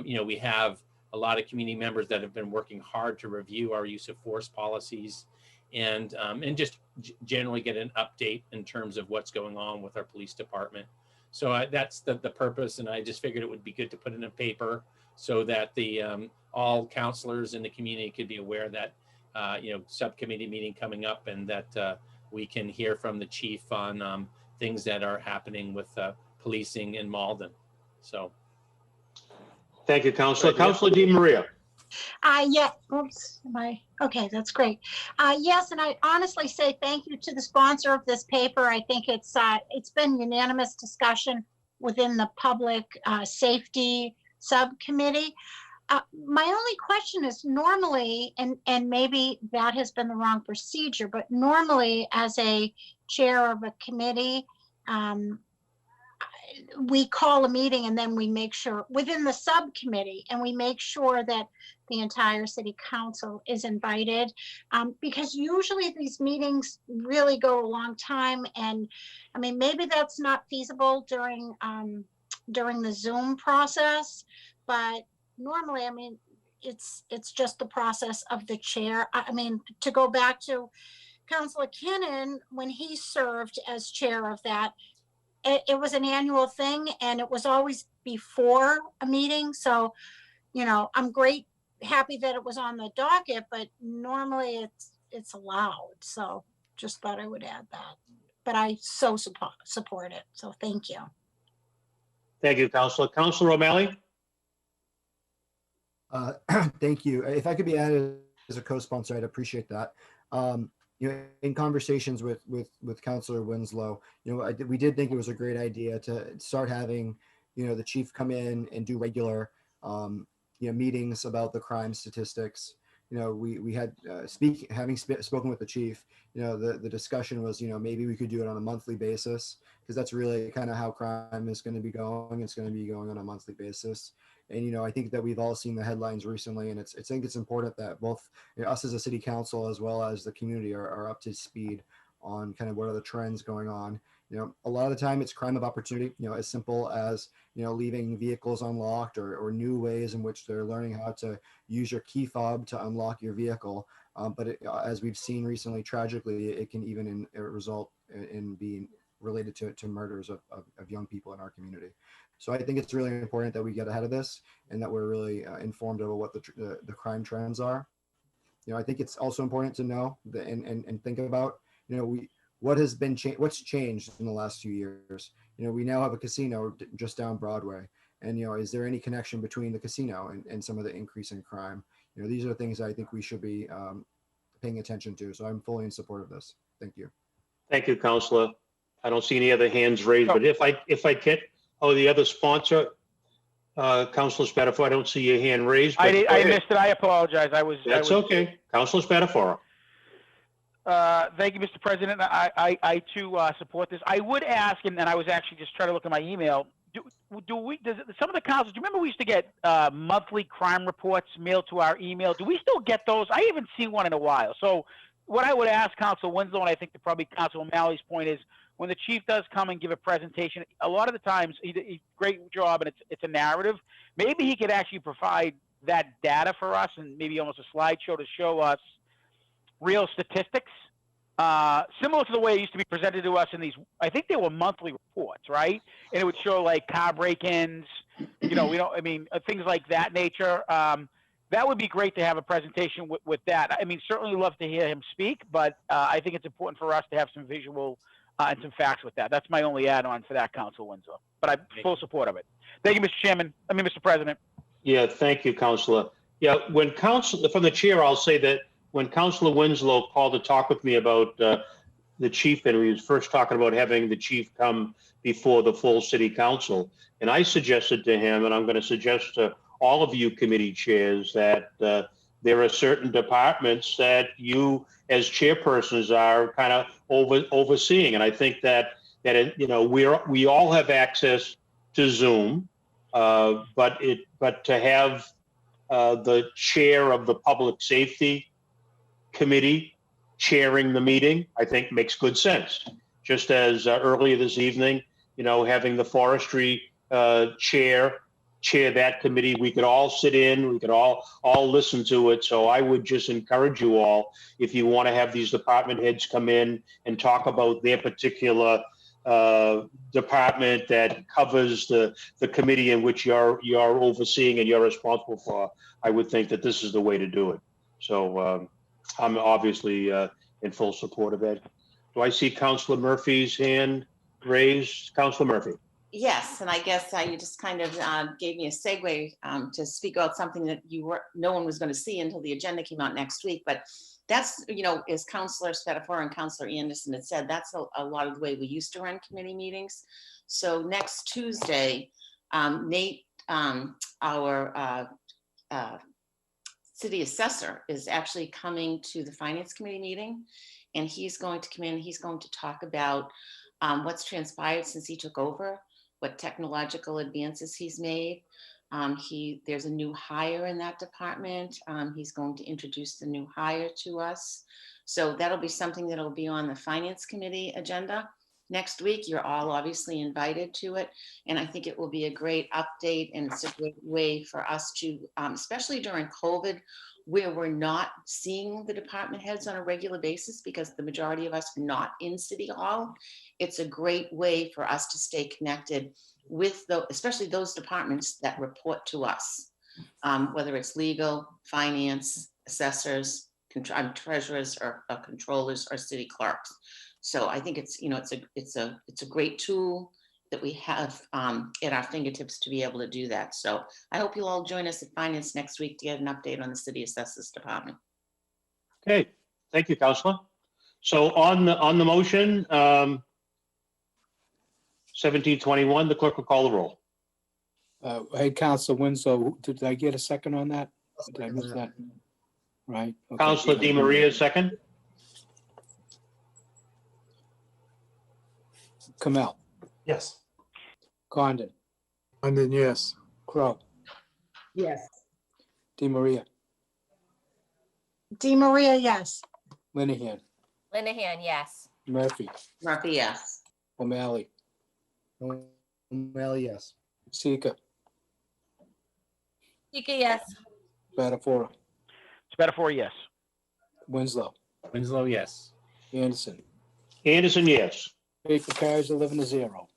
We have a lot of community members that have been working hard to review our use of force policies and just generally get an update in terms of what's going on with our police department. So that's the purpose, and I just figured it would be good to put in a paper so that the all counselors in the community could be aware that subcommittee meeting coming up, and that we can hear from the chief on things that are happening with policing in Malden. So. Thank you, Councilor. Councilor Di Maria. Yeah, oops, okay, that's great. Yes, and I honestly say thank you to the sponsor of this paper. I think it's been unanimous discussion within the public safety subcommittee. My only question is normally, and maybe that has been the wrong procedure, but normally as a chair of a committee, we call a meeting and then we make sure within the subcommittee, and we make sure that the entire city council is invited, because usually these meetings really go a long time. And I mean, maybe that's not feasible during the Zoom process, but normally, I mean, it's just the process of the chair. I mean, to go back to Councilor Kinnon, when he served as chair of that, it was an annual thing and it was always before a meeting. So, you know, I'm happy that it was on the docket, but normally it's allowed. So just thought I would add that. But I so support it. So thank you. Thank you, Councilor. Councilor O'Malley? Thank you. If I could be added as a co-sponsor, I'd appreciate that. You know, in conversations with Councilor Winslow, you know, we did think it was a great idea to start having, you know, the chief come in and do regular, you know, meetings about the crime statistics. You know, we had having spoken with the chief, you know, the discussion was, you know, maybe we could do it on a monthly basis, because that's really kind of how crime is going to be going. It's going to be going on a monthly basis. And, you know, I think that we've all seen the headlines recently, and I think it's important that both, you know, us as a city council as well as the community are up to speed on kind of what are the trends going on. You know, a lot of the time it's crime of opportunity, you know, as simple as, you know, leaving vehicles unlocked or new ways in which they're learning how to use your key fob to unlock your vehicle. But as we've seen recently, tragically, it can even result in being related to murders of young people in our community. So I think it's really important that we get ahead of this and that we're really informed about what the crime trends are. You know, I think it's also important to know and think about, you know, what's changed in the last few years. You know, we now have a casino just down Broadway, and, you know, is there any connection between the casino and some of the increase in crime? You know, these are things I think we should be paying attention to. So I'm fully in support of this. Thank you. Thank you, Councilor. I don't see any other hands raised, but if I can, the other sponsor, Councilor Spatafora, I don't see your hand raised. I missed it. I apologize. That's okay. Councilor Spatafora. Thank you, Mr. President. I too support this. I would ask, and I was actually just trying to look at my email. Some of the councils, do you remember we used to get monthly crime reports mailed to our email? Do we still get those? I haven't seen one in a while. So what I would ask Council Winslow, and I think probably Council O'Malley's point is, when the chief does come and give a presentation, a lot of the times he great job and it's a narrative. Maybe he could actually provide that data for us and maybe almost a slideshow to show us real statistics, similar to the way it used to be presented to us in these. I think they were monthly reports, right? And it would show like car break-ins, you know, things like that nature. That would be great to have a presentation with that. I mean, certainly love to hear him speak, but I think it's important for us to have some visual and some facts with that. That's my only add-on for that, Council Winslow. But I'm full support of it. Thank you, Mr. President. Yeah, thank you, Councilor. Yeah, from the chair, I'll say that when Councilor Winslow called to talk with me about the chief, and he was first talking about having the chief come before the full city council, and I suggested to him, and I'm going to suggest to all of you committee chairs, that there are certain departments that you as chairpersons are kind of overseeing. And I think that you know, we all have access to Zoom, but to have the chair of the Public Safety Committee chairing the meeting, I think makes good sense. Just as earlier this evening, you know, having the Forestry chair that committee, we could all sit in, we could all listen to it. So I would just encourage you all, if you want to have these department heads come in and talk about their particular department that covers the committee in which you're overseeing and you're responsible for, I would think that this is the way to do it. So I'm obviously in full support of it. Do I see Councilor Murphy's hand raised? Councilor Murphy. Yes, and I guess you just kind of gave me a segue to speak about something that no one was going to see until the agenda came out next week. But that's, you know, as Councilor Spatafora and Councilor Anderson had said, that's a lot of the way we used to run committee meetings. So next Tuesday, Nate, our city assessor, is actually coming to the Finance Committee meeting, and he's going to come in. He's going to talk about what's transpired since he took over, what technological advances he's made. There's a new hire in that department. He's going to introduce the new hire to us. So that'll be something that'll be on the Finance Committee agenda next week. You're all obviously invited to it. And I think it will be a great update, and it's a great way for us to, especially during COVID, where we're not seeing the department heads on a regular basis because the majority of us are not in City Hall, it's a great way for us to stay connected with especially those departments that report to us, whether it's legal, finance, assessors, treasurers, or controllers, or city clerks. So I think it's a great tool that we have at our fingertips to be able to do that. So I hope you'll all join us at Finance next week to get an update on the City Assessors Department. Okay, thank you, Councilor. So on the motion, 1721, the clerk will call the roll. Hey, Councilor Winslow, did I get a second on that? Did I miss that? Right. Okay. Councilor Di Maria, second. Kamel, Yes. Condon, Condon, yes. Crow, Yes. Di Maria, Di Maria, yes. Linehan, Linehan, yes. Murphy, Murphy, yes. O'Malley, O'Malley, yes. Sika, Sika, yes. Spatafora, Spatafora, yes. Winslow, Winslow, yes. Anderson. Anderson, yes. Paper carries 11-0.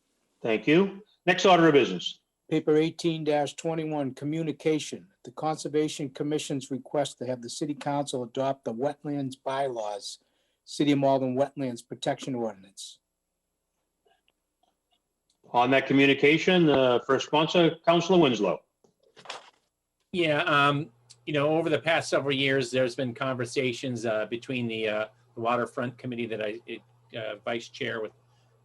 Thank you. Next order of business. Paper 18-21, communication. The Conservation Commission's request to have the City Council adopt the Wetlands Bylaws, City of Malden Wetlands Protection Ordinance. On that communication, first sponsor, Councilor Winslow. Yeah, over the past several years, there's been conversations between the Waterfront Committee that I vice chair with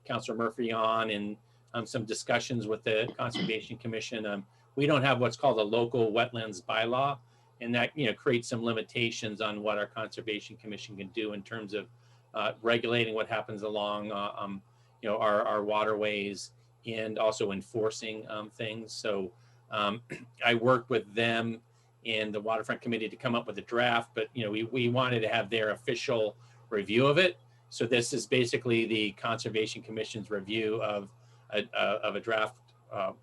Councilor Murphy on, and some discussions with the Conservation Commission. We don't have what's called a local wetlands bylaw, and that creates some limitations on what our Conservation Commission can do in terms of regulating what happens along our waterways, and also enforcing things. So I worked with them and the Waterfront Committee to come up with a draft, but we wanted to have their official review of it. So this is basically the Conservation Commission's review of a draft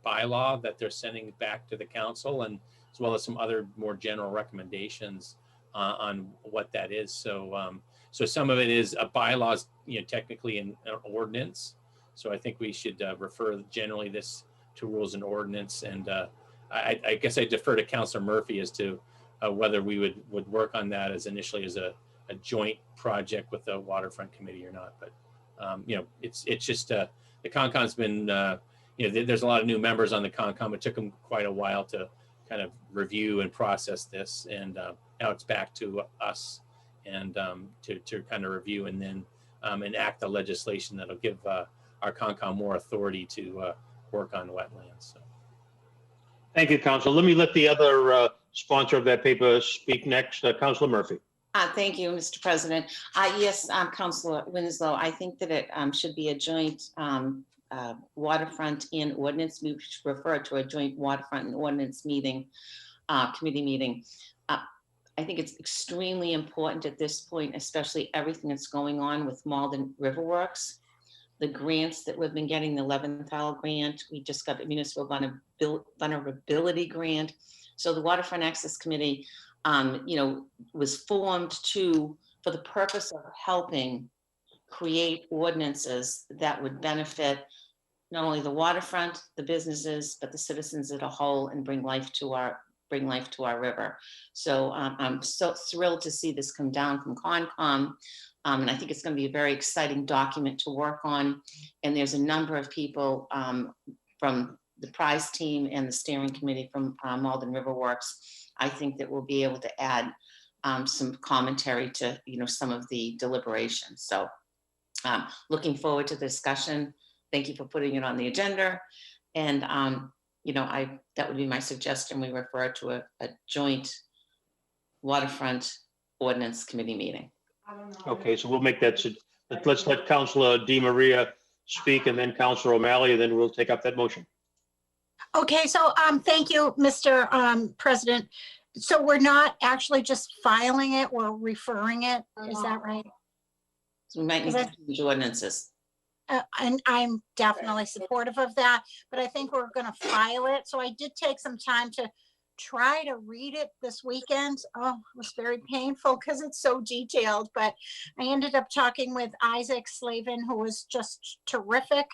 bylaw that they're sending back to the council, and as well as some other more general recommendations on what that is. So so some of it is a bylaws, technically an ordinance. So I think we should refer generally this to rules and ordinance. And I guess I defer to Councilor Murphy as to whether we would work on that as initially as a joint project with the Waterfront Committee or not. But it's just the Concom's been there's a lot of new members on the Concom. It took them quite a while to kind of review and process this, and now it's back to us and to kind of review and then enact the legislation that'll give our Concom more authority to work on wetlands. So. Thank you, Council. Let me let the other sponsor of that paper speak next, Councilor Murphy. Thank you, Mr. President. Yes, Councilor Winslow, I think that it should be a joint waterfront and ordinance. We should refer to a joint waterfront and ordinance meeting, committee meeting. I think it's extremely important at this point, especially everything that's going on with Malden Riverworks. The grants that we've been getting, the 11th hour grant, we just got the municipal vulnerability grant. So the Waterfront Access Committee, was formed for the purpose of helping create ordinances that would benefit not only the waterfront, the businesses, but the citizens as a whole, and bring life to our river. So I'm so thrilled to see this come down from Concom. And I think it's going to be a very exciting document to work on. And there's a number of people from the prize team and the steering committee from Malden Riverworks. I think that we'll be able to add some commentary to some of the deliberations. So looking forward to the discussion. Thank you for putting it on the agenda. And that would be my suggestion. We refer to a joint waterfront ordinance committee meeting. Okay, so we'll make that. Let's let Councilor Di Maria speak, and then Councilor O'Malley, and then we'll take up that motion. Okay, so thank you, Mr. President. So we're not actually just filing it, we're referring it, is that right? So we might need to change ordinances. And I'm definitely supportive of that, but I think we're going to file it. So I did take some time to try to read it this weekend. Oh, it was very painful because it's so detailed, but I ended up talking with Isaac Slavin, who was just terrific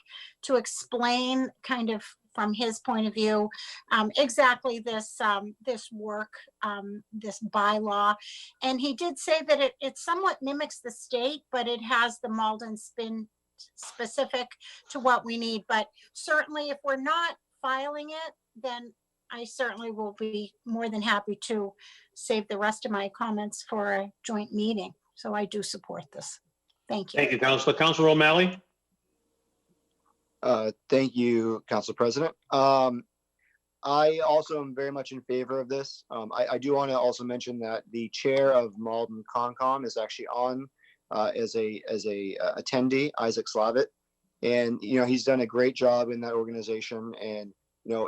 to explain kind of from his point of view, exactly this this work, this bylaw. And he did say that it somewhat mimics the state, but it has the Malden spin specific to what we need. But certainly if we're not filing it, then I certainly will be more than happy to save the rest of my comments for a joint meeting. So I do support this. Thank you. Thank you, Councilor. Councilor O'Malley? Thank you, Council President. I also am very much in favor of this. I do want to also mention that the chair of Malden Concom is actually on as a attendee, Isaac Slavitt, and he's done a great job in that organization. And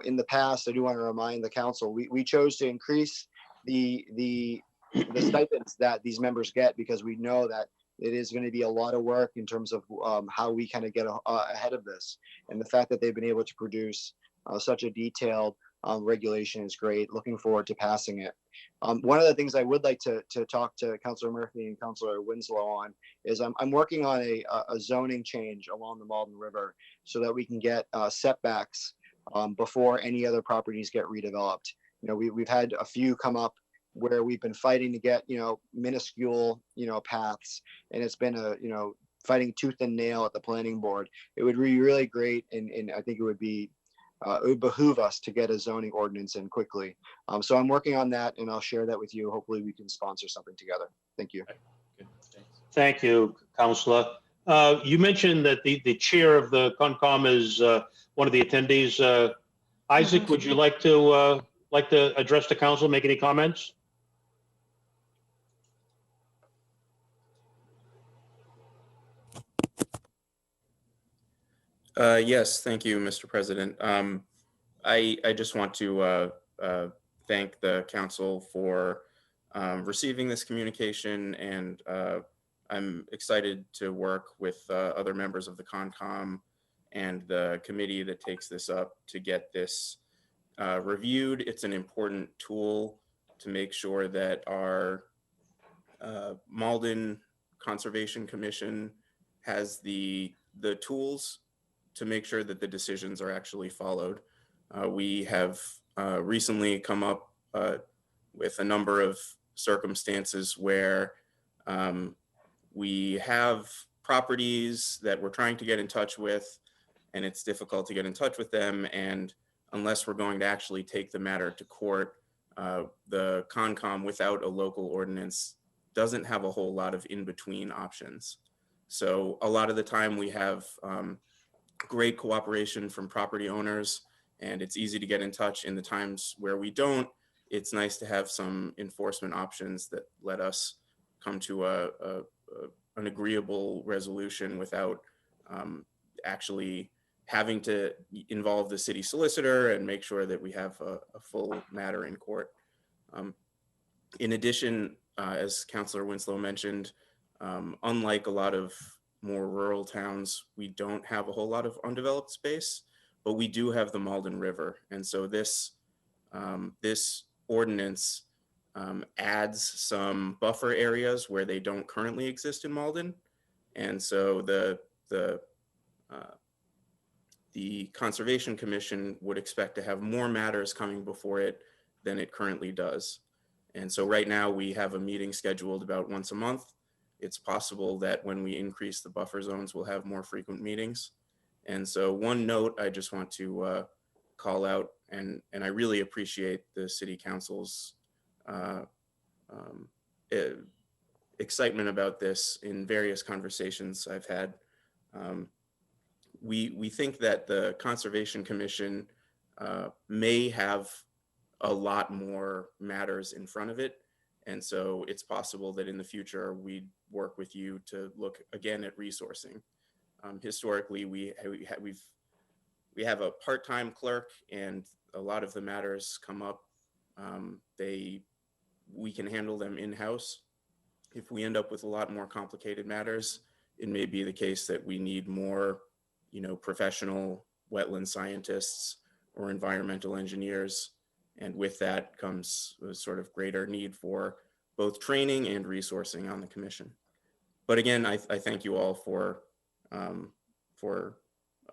in the past, I do want to remind the council, we chose to increase the stipends that these members get because we know that it is going to be a lot of work in terms of how we kind of get ahead of this. And the fact that they've been able to produce such a detailed regulation is great. Looking forward to passing it. One of the things I would like to talk to Councilor Murphy and Councilor Winslow on is I'm working on a zoning change along the Malden River so that we can get setbacks before any other properties get redeveloped. We've had a few come up where we've been fighting to get minuscule paths, and it's been fighting tooth and nail at the planning board. It would be really great, and I think it would behoove us to get a zoning ordinance in quickly. So I'm working on that, and I'll share that with you. Hopefully we can sponsor something together. Thank you. Thank you, Councilor. You mentioned that the chair of the CONCOM is one of the attendees. Isaac, would you like to address the council, make any comments? Yes, thank you, Mr. President. I just want to thank the council for receiving this communication, and I'm excited to work with other members of the CONCOM and the committee that takes this up to get this reviewed. It's an important tool to make sure that our Malden Conservation Commission has the tools to make sure that the decisions are actually followed. We have recently come up with a number of circumstances where we have properties that we're trying to get in touch with, and it's difficult to get in touch with them. And unless we're going to actually take the matter to court, the CONCOM without a local ordinance doesn't have a whole lot of in-between options. So a lot of the time we have great cooperation from property owners, and it's easy to get in touch. In the times where we don't, it's nice to have some enforcement options that let us come to an agreeable resolution without actually having to involve the city solicitor and make sure that we have a full matter in court. In addition, as Councilor Winslow mentioned, unlike a lot of more rural towns, we don't have a whole lot of undeveloped space, but we do have the Malden River. And so this ordinance adds some buffer areas where they don't currently exist in Malden. And so the Conservation Commission would expect to have more matters coming before it than it currently does. And so right now we have a meeting scheduled about once a month. It's possible that when we increase the buffer zones, we'll have more frequent meetings. And so one note I just want to call out, and I really appreciate the City Council's excitement about this in various conversations I've had. We think that the Conservation Commission may have a lot more matters in front of it. And so it's possible that in the future, we'd work with you to look again at resourcing. Historically, we have a part-time clerk, and a lot of the matters come up. We can handle them in-house. If we end up with a lot more complicated matters, it may be the case that we need more, professional wetland scientists or environmental engineers. And with that comes a sort of greater need for both training and resourcing on the commission. But again, I thank you all for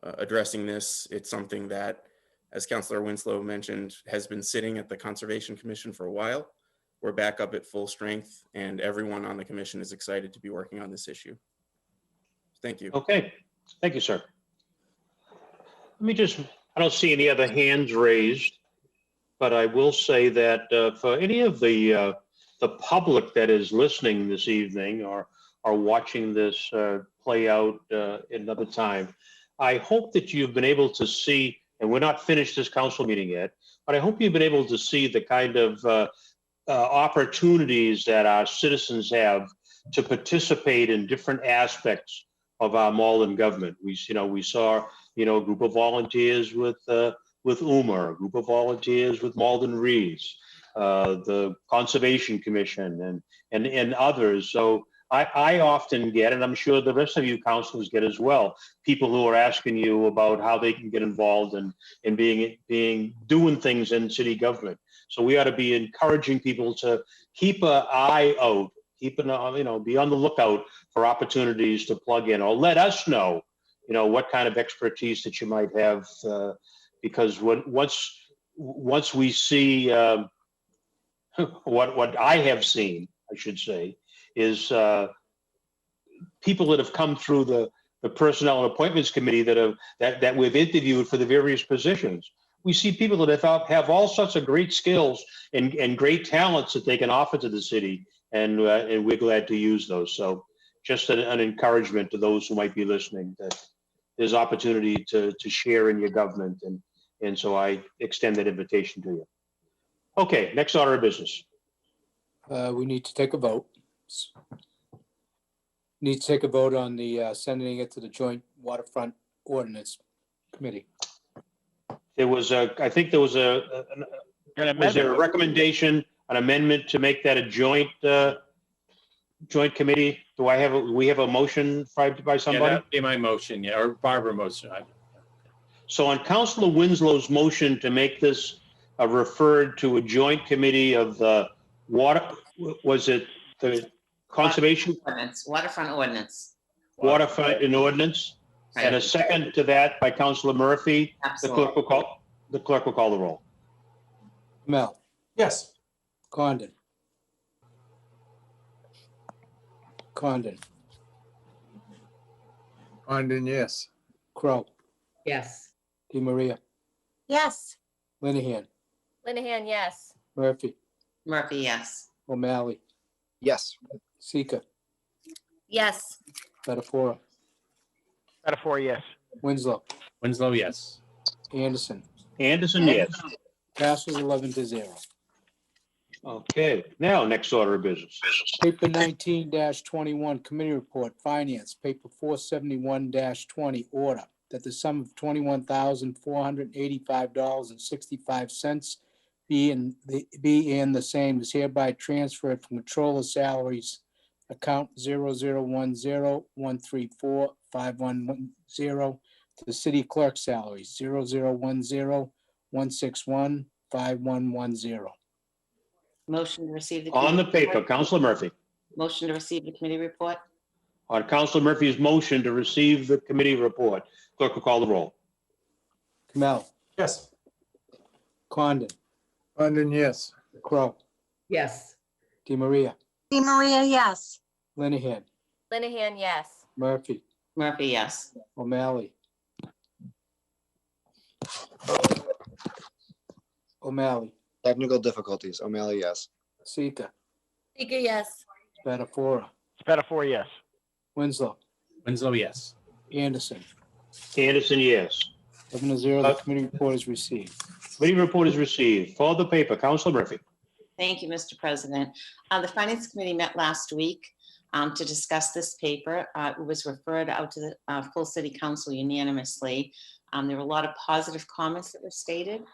addressing this. It's something that, as Councilor Winslow mentioned, has been sitting at the Conservation Commission for a while. We're back up at full strength, and everyone on the commission is excited to be working on this issue. Thank you. Okay, thank you, sir. Let me just, I don't see any other hands raised, but I will say that for any of the public that is listening this evening or watching this play out another time, I hope that you've been able to see, and we're not finished this council meeting yet, but I hope you've been able to see the kind of opportunities that our citizens have to participate in different aspects of our Malden government. We saw, a group of volunteers with UMA, a group of volunteers with Malden Reads, the Conservation Commission, and others. So I often get, and I'm sure the rest of you councilors get as well, people who are asking you about how they can get involved in doing things in city government. So we ought to be encouraging people to keep an eye out, be on the lookout for opportunities to plug in, or let us know, what kind of expertise that you might have, because once we see what I have seen, I should say, is people that have come through the Personnel and Appointments Committee that we've interviewed for the various positions. We see people that have all sorts of great skills and great talents that they can offer to the city, and we're glad to use those. So just an encouragement to those who might be listening that there's opportunity to share in your government, and so I extend that invitation to you. Okay, next order of business. We need to take a vote. Need to take a vote on the sending it to the Joint Waterfront Ordinance Committee. There was I think there was was there a recommendation, an amendment to make that a joint committee? We have a motion by somebody? Yeah, that'd be my motion, yeah, or Barbara motion. So on Councilor Winslow's motion to make this referred to a joint committee of the was it the Conservation? Waterfront Ordinance. Waterfront and Ordinance. Right. And a second to that by Councilor Murphy. Absolutely. The clerk will call the roll. Mel. Yes. Condon. Condon, yes. Crow. Yes. DeMaria. Yes. Linehan. Linehan, yes. Murphy. Murphy, yes. O'Malley. Yes. Sika. Yes. Betafora. Betafora, yes. Winslow. Winslow, yes. Anderson. Anderson, yes. Passes 11-0. Okay, now next order of business. Paper 19-21, Committee Report, Finance, Paper 471-20, Order, that the sum of $21,485.65 be and the same is hereby transferred from Controller Salaries Account 0010-134-5110 to the City Clerk Salaries 0010-161-5110. Motion to receive the. On the paper, Councilor Murphy. Motion to receive the committee report. On Councilor Murphy's motion to receive the committee report, clerk will call the roll. Kamel. Yes. Condon. Condon, yes. Crow. Yes. DeMaria. DeMaria, yes. Linehan. Linehan, yes. Murphy. Murphy, yes. O'Malley. O'Malley. Technical difficulties. O'Malley, yes. Sika. Sika, yes. Betafora. Betafora, yes. Winslow. Winslow, yes. Anderson. Anderson, yes. 11-0, the committee report is received. Committee report is received. For the paper, Councilor Murphy. Thank you, Mr. President. The Finance Committee met last week to discuss this paper. It was referred out to the full City Council unanimously. There were a lot of positive comments that were stated.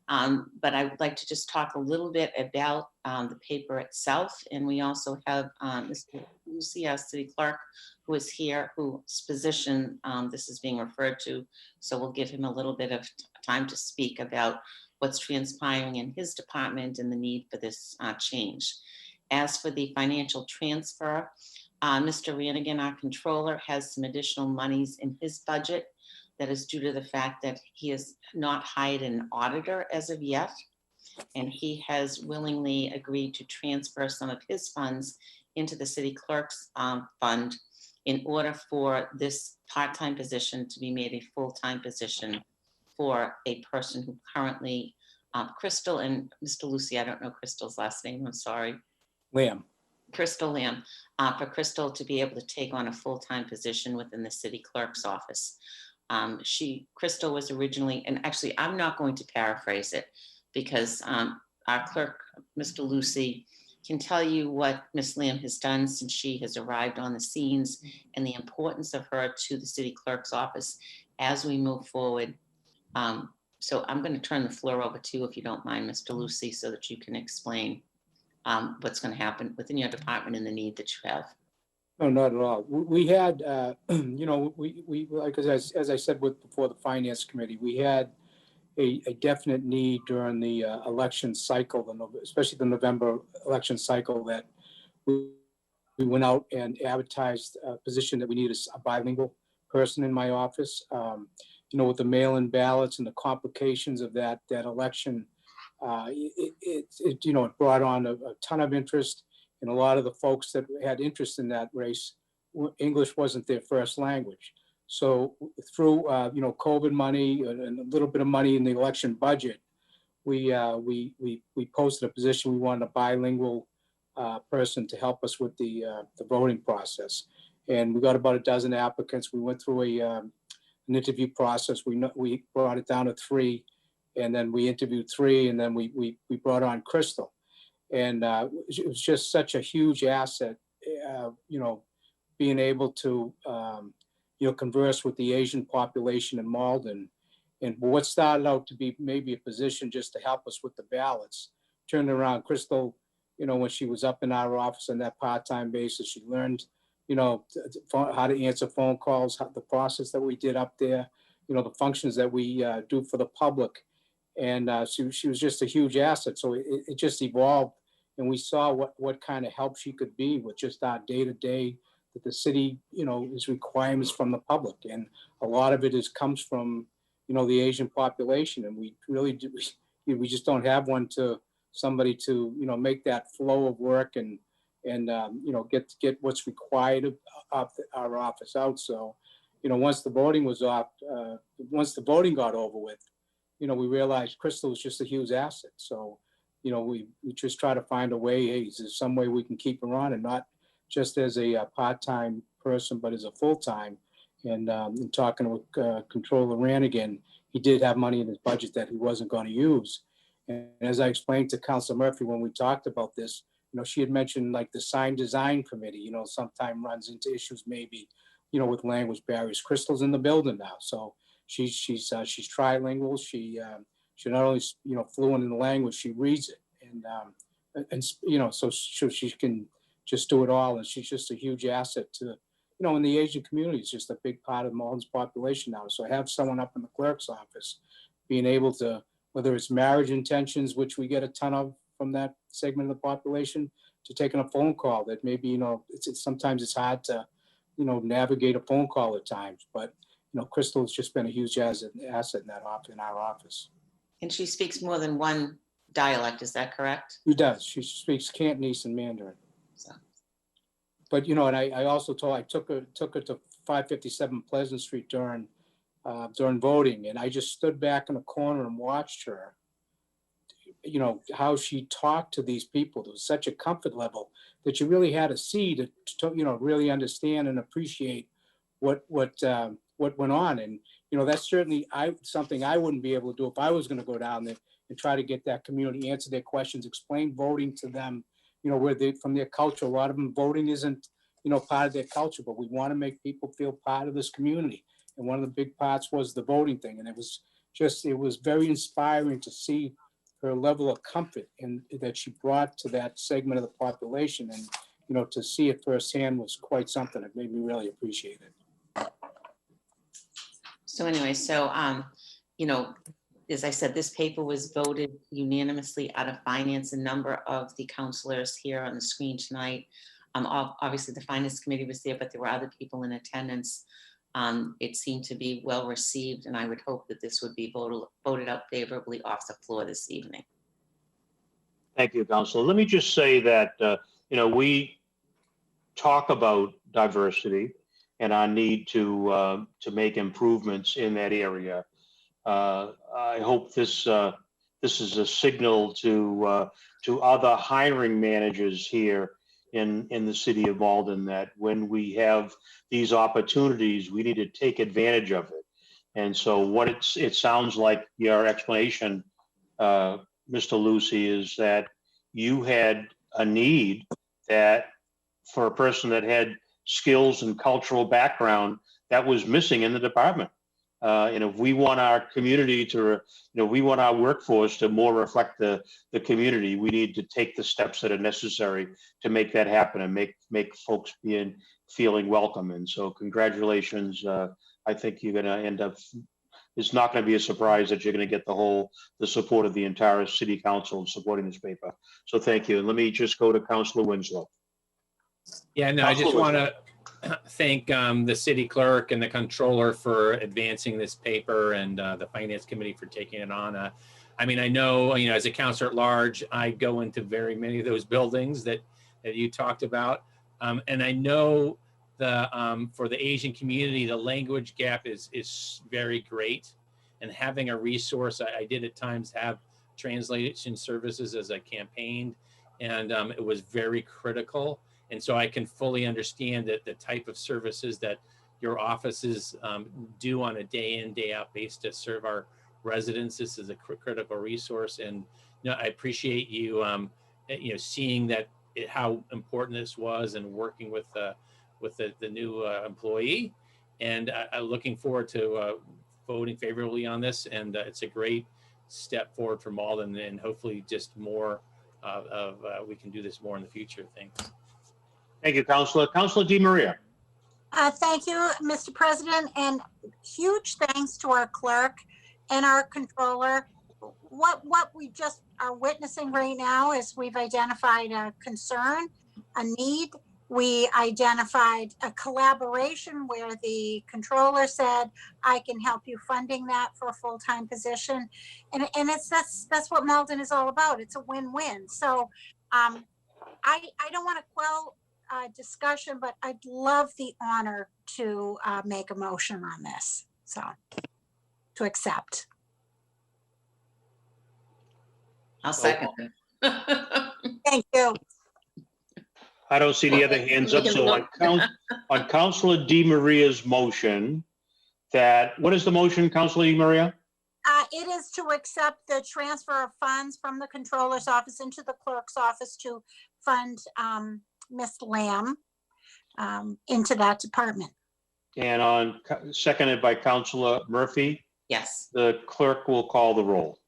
But I would like to just talk a little bit about the paper itself. And we also have Mr. Lucy, our city clerk, who is here, whose position this is being referred to. So we'll give him a little bit of time to speak about what's transpiring in his department and the need for this change. As for the financial transfer, Mr. Ranigan, our controller, has some additional monies in his budget that is due to the fact that he has not hired an auditor as of yet. And he has willingly agreed to transfer some of his funds into the city clerk's fund in order for this part-time position to be made a full-time position for a person who currently, Crystal and Mr. Lucy, I don't know Crystal's last name, I'm sorry. Lamb. Crystal Lamb, for Crystal to be able to take on a full-time position within the city clerk's office. Crystal was originally, and actually I'm not going to paraphrase it because our clerk, Mr. Lucy, can tell you what Ms. Lamb has done since she has arrived on the scenes and the importance of her to the city clerk's office as we move forward. So I'm going to turn the floor over to you, if you don't mind, Mr. Lucy, so that you can explain what's going to happen within your department and the need that you have. No, not at all. We had, you know, we like as I said before the finance committee, we had a definite need during the election cycle, especially the November election cycle, that we went out and advertised a position that we needed a bilingual person in my office. You know, with the mail-in ballots and the complications of that election, you know, it brought on a ton of interest. And a lot of the folks that had interest in that race, English wasn't their first language. So through, you know, COVID money and a little bit of money in the election budget, we posted a position. We wanted a bilingual person to help us with the voting process. And we got about a dozen applicants. We went through an interview process. We brought it down to 3, and then we interviewed 3, and then we brought on Crystal. And it was just such a huge asset, you know, being able to, you know, converse with the Asian population in Malden. And what started out to be maybe a position just to help us with the ballots turned around. Crystal, you know, when she was up in our office on that part-time basis, she learned, you know, how to answer phone calls, the process that we did up there, you know, the functions that we do for the public. And she was just a huge asset. So it just evolved, and we saw what kind of help she could be with just our day-to-day that the city, you know, is requirements from the public. And a lot of it comes from, you know, the Asian population. And we really do, we just don't have somebody to, you know, make that flow of work and you know, get what's required of our office out. So, you know, once the voting was off, once the voting got over with, you know, we realized Crystal was just a huge asset. So, you know, we just try to find a way, hey, is there some way we can keep her on, and not just as a part-time person, but as a full-time. And in talking with Controller Ranigan, he did have money in his budget that he wasn't going to use. And as I explained to Councilor Murphy when we talked about this, you know, she had mentioned like the sign design committee, you know, sometime runs into issues maybe, you know, with language barriers. Crystal's in the building now, so she's trilingual. She not only, you know, fluent in the language, she reads it, and you know, so she can just do it all. And she's just a huge asset to, you know, in the Asian community. It's just a big part of Malden's population now. So have someone up in the clerk's office being able to, whether it's marriage intentions, which we get a ton of from that segment of the population, to taking a phone call that maybe, you know, sometimes it's hard to, you know, navigate a phone call at times, but you know, Crystal has just been a huge asset in our office. And she speaks more than one dialect, is that correct? She does. She speaks Cantonese and Mandarin. So. But, you know, and I also I took her to 557 Pleasant Street during voting, and I just stood back in the corner and watched her, you know, how she talked to these people. There was such a comfort level that you really had to see to you know, really understand and appreciate what went on. And, you know, that's certainly something I wouldn't be able to do if I was going to go down there and try to get that community, answer their questions, explain voting to them, you know, from their culture. A lot of them, voting isn't, you know, part of their culture, but we want to make people feel part of this community. And one of the big parts was the voting thing. And it was just, it was very inspiring to see her level of comfort and that she brought to that segment of the population. And, you know, to see it firsthand was quite something. It made me really appreciate it. So anyway, so, you know, as I said, this paper was voted unanimously out of finance. A number of the counselors here on the screen tonight. Obviously the finance committee was there, but there were other people in attendance. It seemed to be well received, and I would hope that this would be voted out favorably off the floor this evening. Thank you, Councilor. Let me just say that, you know, we talk about diversity and our need to make improvements in that area. I hope this is a signal to other hiring managers here in the city of Malden that when we have these opportunities, we need to take advantage of it. And so what it sounds like your explanation, Mr. Lucy, is that you had a need that for a person that had skills and cultural background that was missing in the department. And if we want our community to, you know, we want our workforce to more reflect the community, we need to take the steps that are necessary to make that happen and make folks feeling welcome. And so congratulations. I think you're going to end up, it's not going to be a surprise that you're going to get the support of the entire city council in supporting this paper. So thank you. And let me just go to Councilor Winslow. Yeah, no, I just want to thank the city clerk and the controller for advancing this paper, and the finance committee for taking it on. I mean, I know, you know, as a counselor at large, I go into very many of those buildings that you talked about. And I know for the Asian community, the language gap is very great. And having a resource, I did at times have translation services as I campaigned, and it was very critical. And so I can fully understand that the type of services that your offices do on a day in, day out basis to serve our residents. This is a critical resource. And you know, I appreciate you, you know, seeing that how important this was and working with the new employee. And I'm looking forward to voting favorably on this. And it's a great step forward for Malden, and hopefully just more we can do this more in the future. Thanks. Thank you, Councilor. Councilor DiMaria. Thank you, Mr. President, and huge thanks to our clerk and our controller. What we just are witnessing right now is we've identified a concern, a need. We identified a collaboration where the controller said, I can help you funding that for a full-time position. And that's what Malden is all about. It's a win-win. So I don't want to quell discussion, but I'd love the honor to make a motion on this. So to accept. I'll second it. Thank you. I don't see the other hands up. So on Councilor DiMaria's motion, what is the motion, Councilor DiMaria? It is to accept the transfer of funds from the controller's office into the clerk's office to fund Ms. Lamb into that department. And seconded by Councilor Murphy. Yes. The clerk will call the roll.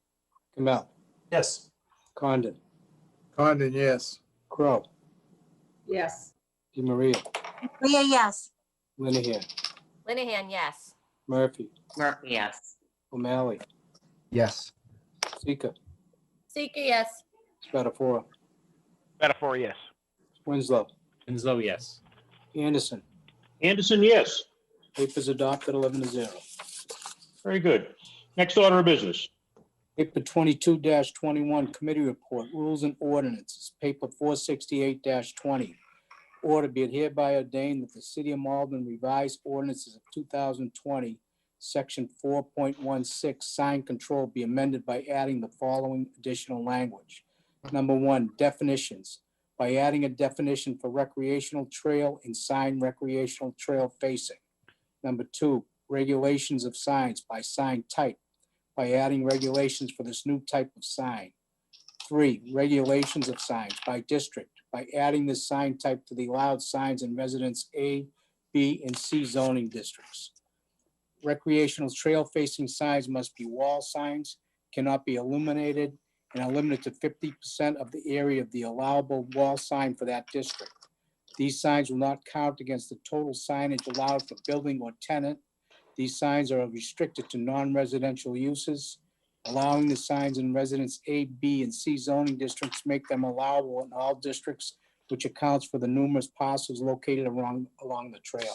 Kamel. Yes. Condon. Condon, yes. Crow. Yes. DiMaria. Maria, yes. Linehan. Linehan, yes. Murphy. Murphy, yes. O'Malley. Yes. Sika. Sika, yes. Spatafora. Spatafora, yes. Winslow. Winslow, yes. Anderson. Anderson, yes. Papers adopted 11-0. Very good. Next order of business. Paper 22-21, committee report, rules and ordinances, paper 468-20. Order be it hereby ordained that the city of Malden revised ordinances of 2020, section 4.16, sign control be amended by adding the following additional language. Number 1, definitions. By adding a definition for recreational trail and sign recreational trail facing. Number 2, regulations of signs by sign type, by adding regulations for this new type of sign. 3, regulations of signs by district, by adding this sign type to the allowed signs in residence A, B, and C zoning districts. Recreational trail facing signs must be wall signs, cannot be illuminated, and are limited to 50% of the area of the allowable wall sign for that district. These signs will not count against the total signage allowed for building or tenant. These signs are restricted to non-residential uses. Allowing the signs in residence A, B, and C zoning districts make them allowable in all districts, which accounts for the numerous parcels located along the trail.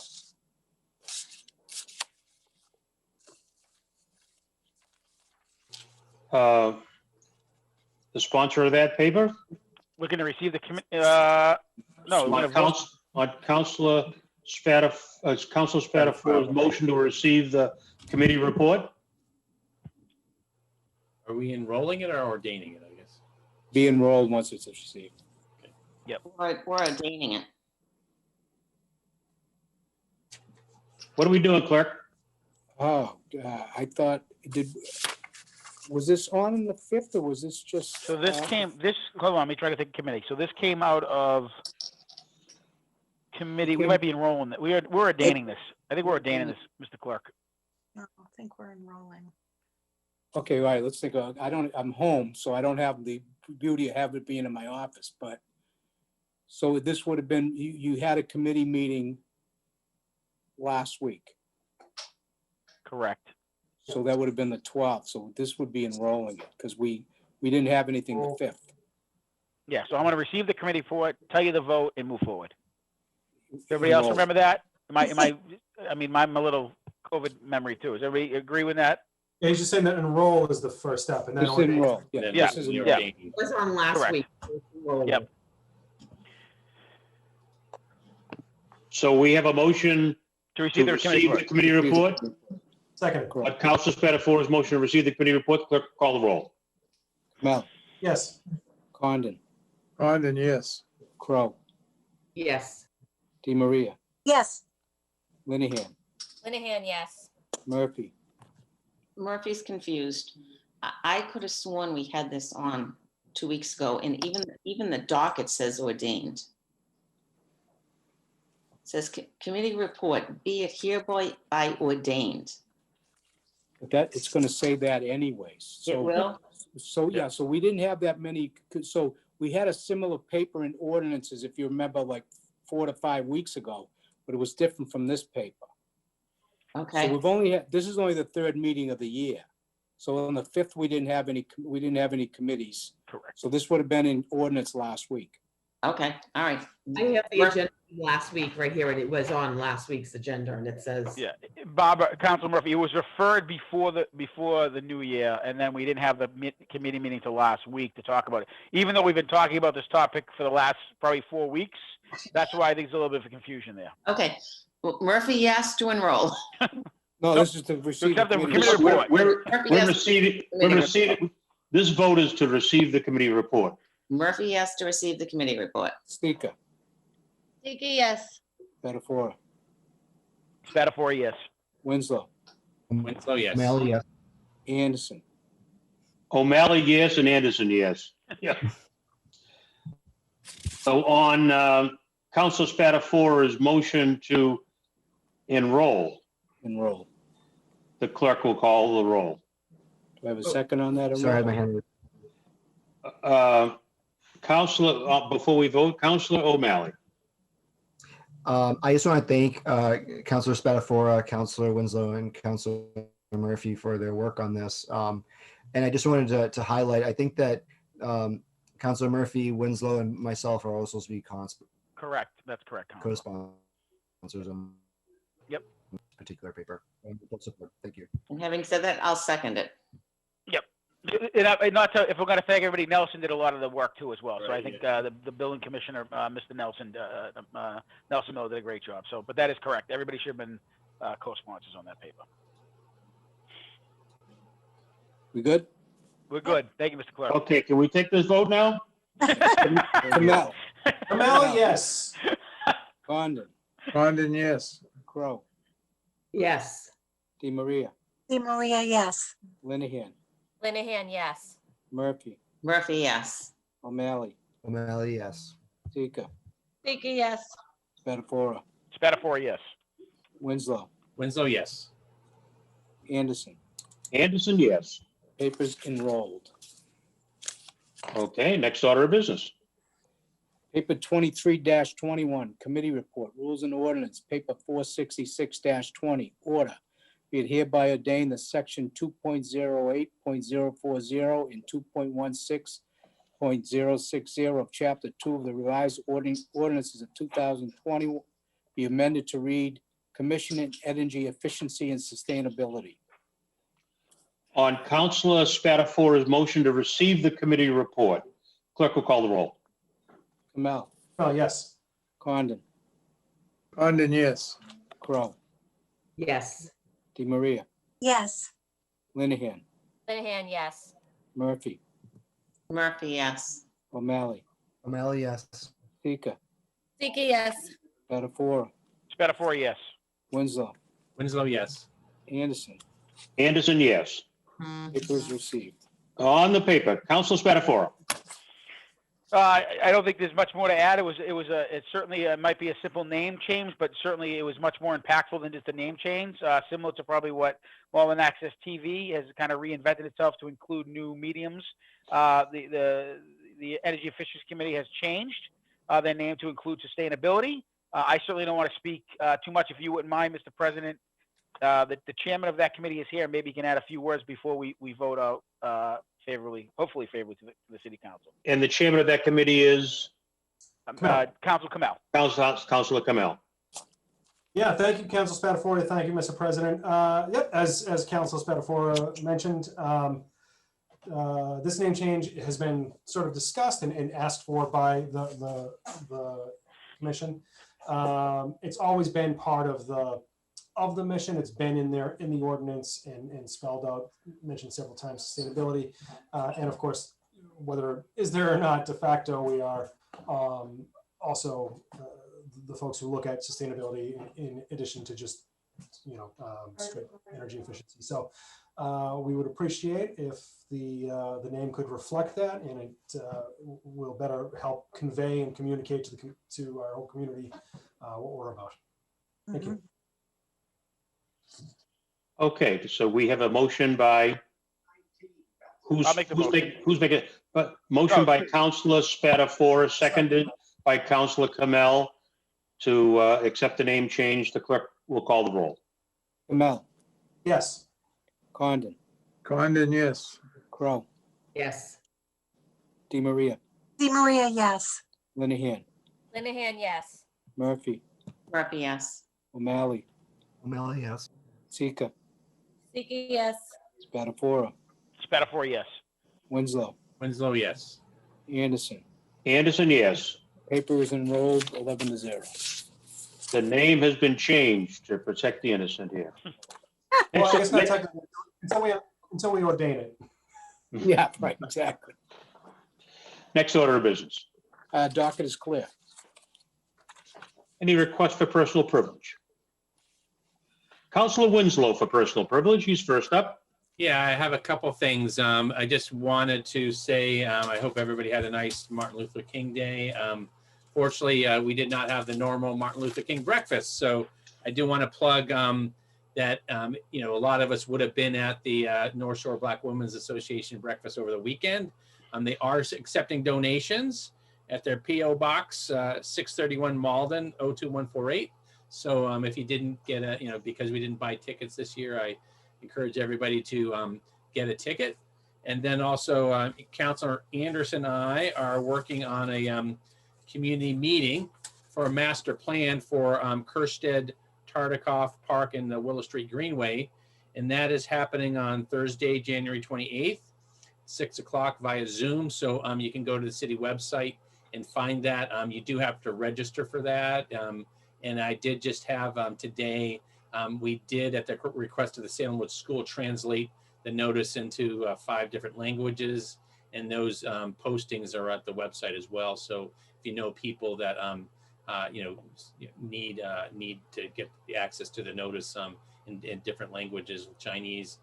The sponsor of that paper? We're going to receive the no. We're gonna vote. On Councilor Spatafora's motion to receive the committee report. Are we enrolling it or ordaining it, I guess? Be enrolled once it's received. Yep. We're ordaining it. What are we doing, clerk? Oh, I thought, was this on the 5th or was this just? So this hold on, let me try to think committee. So this came out of committee. We might be enrolling it. We're ordaining this. I think we're ordaining this, Mr. Clerk. No, I think we're enrolling. Okay, all right, let's think of, I'm home, so I don't have the beauty of having it being in my office, but. So this would have been, you had a committee meeting last week. Correct. So that would have been the 12th. So this would be enrolling it because we didn't have anything the 5th. Yeah, so I'm going to receive the committee for it, tell you the vote, and move forward. Everybody else remember that? I mean, I'm a little COVID memory too. Does everybody agree with that? Yeah, he's just saying that enroll is the first step, and then Just enroll. Yeah. Yeah. This is Yeah. It was on last Correct. week. Yep. So we have a motion To receive the committee report. Second. On Councilor Spatafora's motion to receive the committee report, clerk, call the roll. Mel, Yes. Condon, Condon, yes. Crow, Yes. DeMaria, Yes. Linehan, Linehan, yes. Murphy. Murphy's confused. I could have sworn we had this on 2 weeks ago, and even the docket says ordained. It says committee report, be it hereby ordained. But that, it's gonna say that anyways. It will? So, yeah, so we didn't have that many, so we had a similar paper in ordinances, if you remember, like 4 to 5 weeks ago, but it was different from this paper. Okay. So we've only had, this is only the 3rd meeting of the year. So on the 5th, we didn't have any committees. Correct. So this would have been in ordinance last week. Okay, all right. I have the agenda last week right here, and it was on last week's agenda, and it says. Yeah, Barbara, Council Murphy, it was referred before the new year, and then we didn't have the committee meeting till last week to talk about it. Even though we've been talking about this topic for the last probably 4 weeks, that's why I think there's a little bit of confusion there. Okay, well, Murphy, yes to enroll. No, this is to receive. accept the committee committee report. We're receiving, this vote is to receive the committee report. Murphy, yes to receive the committee report. Stika, Stika, yes. Spatafora, Spatafora, yes. Winslow, Winslow, yes. O'Malley, yes. Anderson, O'Malley, yes, and Anderson, yes. Yeah. So on Council Spatafora's motion to enroll, the clerk will call the roll. do I have a second on that? Sorry, I had my hand raised. Councilor, before we vote, Councilor O'Malley. I just want to thank Councilor Spatafora, Councilor Winslow, and Councilor Murphy for their work on this. And I just wanted to highlight, I think that Councilor Murphy, Winslow, and myself are also supposed to be Correct, that's correct. co-sponsors on Yep. this particular paper. Full support. Thank you. And having said that, I'll second it. Yep. And not to, if we're going to thank everybody, Nelson did a lot of the work too as well. So I think the building commissioner, Mr. Nelson, Nelson Miller did a great job. So, but that is correct. Everybody should have been co-sponsors on that paper. We good? We're good. Thank you, Mr. Clerk. Okay, can we take this vote now? Kamel, O'Malley, yes. Condon, Condon, yes. Crow, Yes. DeMaria, DeMaria, yes. Linehan, Linehan, yes. Murphy, Murphy, yes. O'Malley, O'Malley, yes. Stika, Stika, yes. Spatafora, Spatafora, yes. Winslow, Winslow, yes. Anderson. Anderson, yes. Papers enrolled. Okay, next order of business. Paper 23-21, committee report, rules and ordinance, paper 466-20, order. Be it hereby ordained that section 2.08.040 and 2.16.060 of chapter 2 of the revised ordinances of 2020 be amended to read Commission on Energy Efficiency and Sustainability. On Councilor Spatafora's motion to receive the committee report, clerk will call the roll. Kamel. Oh, yes. Condon. Condon, yes. Crow. Yes. DeMaria. Yes. Linehan. Linehan, yes. Murphy. Murphy, yes. O'Malley. O'Malley, yes. Sika. Sika, yes. Spatafora. Spatafora, yes. Winslow. Winslow, yes. Anderson. Anderson, yes. Paper is received. On the paper, Councilor Spatafora. I don't think there's much more to add. It certainly might be a simple name change, but certainly it was much more impactful than just a name change. Similar to probably what Malden Access TV has kind of reinvented itself to include new mediums. The Energy Efficiency Committee has changed their name to include sustainability. I certainly don't want to speak too much, if you wouldn't mind, Mr. President. The chairman of that committee is here. Maybe he can add a few words before we vote out hopefully favorably to the City Council. And the chairman of that committee is? Councilor Kamel. Councilor Kamel. Yeah, thank you, Councilor Spatafora. Thank you, Mr. President. Yep, as Councilor Spatafora mentioned, this name change has been sort of discussed and asked for by the commission. It's always been part of the mission. It's been in there in the ordinance and spelled out, mentioned several times, sustainability. And of course, whether is there or not, de facto, we are also the folks who look at sustainability in addition to just, straight energy efficiency. So we would appreciate if the name could reflect that, and it will better help convey and communicate to our whole community what we're about. Thank you. Okay, so we have a motion by who's making motion by Councilor Spatafora, seconded by Councilor Kamel to accept the name change. The clerk will call the roll. Kamel. Yes. Condon. Condon, yes. Crow. Yes. DeMaria. DeMaria, yes. Linehan. Linehan, yes. Murphy. Murphy, yes. O'Malley. O'Malley, yes. Sika. Sika, yes. Spatafora. Spatafora, yes. Winslow. Winslow, yes. Anderson. Anderson, yes. Paper is enrolled 11-0. The name has been changed to protect the innocent here. Well, I guess not technically until we ordain it. Yeah, right, exactly. Next order of business. Docket is clear. Any request for personal privilege? Councilor Winslow for personal privilege. He's first up. Yeah, I have a couple things. I just wanted to say I hope everybody had a nice Martin Luther King Day. Fortunately, we did not have the normal Martin Luther King breakfast, so I do want to plug that a lot of us would have been at the North Shore Black Women's Association breakfast over the weekend. They are accepting donations at their P.O. Box 631 Malden 02148. So if you didn't get because we didn't buy tickets this year, I encourage everybody to get a ticket. And then also Councilor Anderson and I are working on a community meeting for a master plan for Kerstead Tartikoff Park in the Willow Street Greenway. And that is happening on Thursday, January 28th, 6 o'clock via Zoom. So you can go to the city website and find that. You do have to register for that. And I did just have today, we did at the request of the Salem Woods School translate the notice into 5 different languages. And those postings are at the website as well. So if you know people that need to get the access to the notice in different languages, Chinese,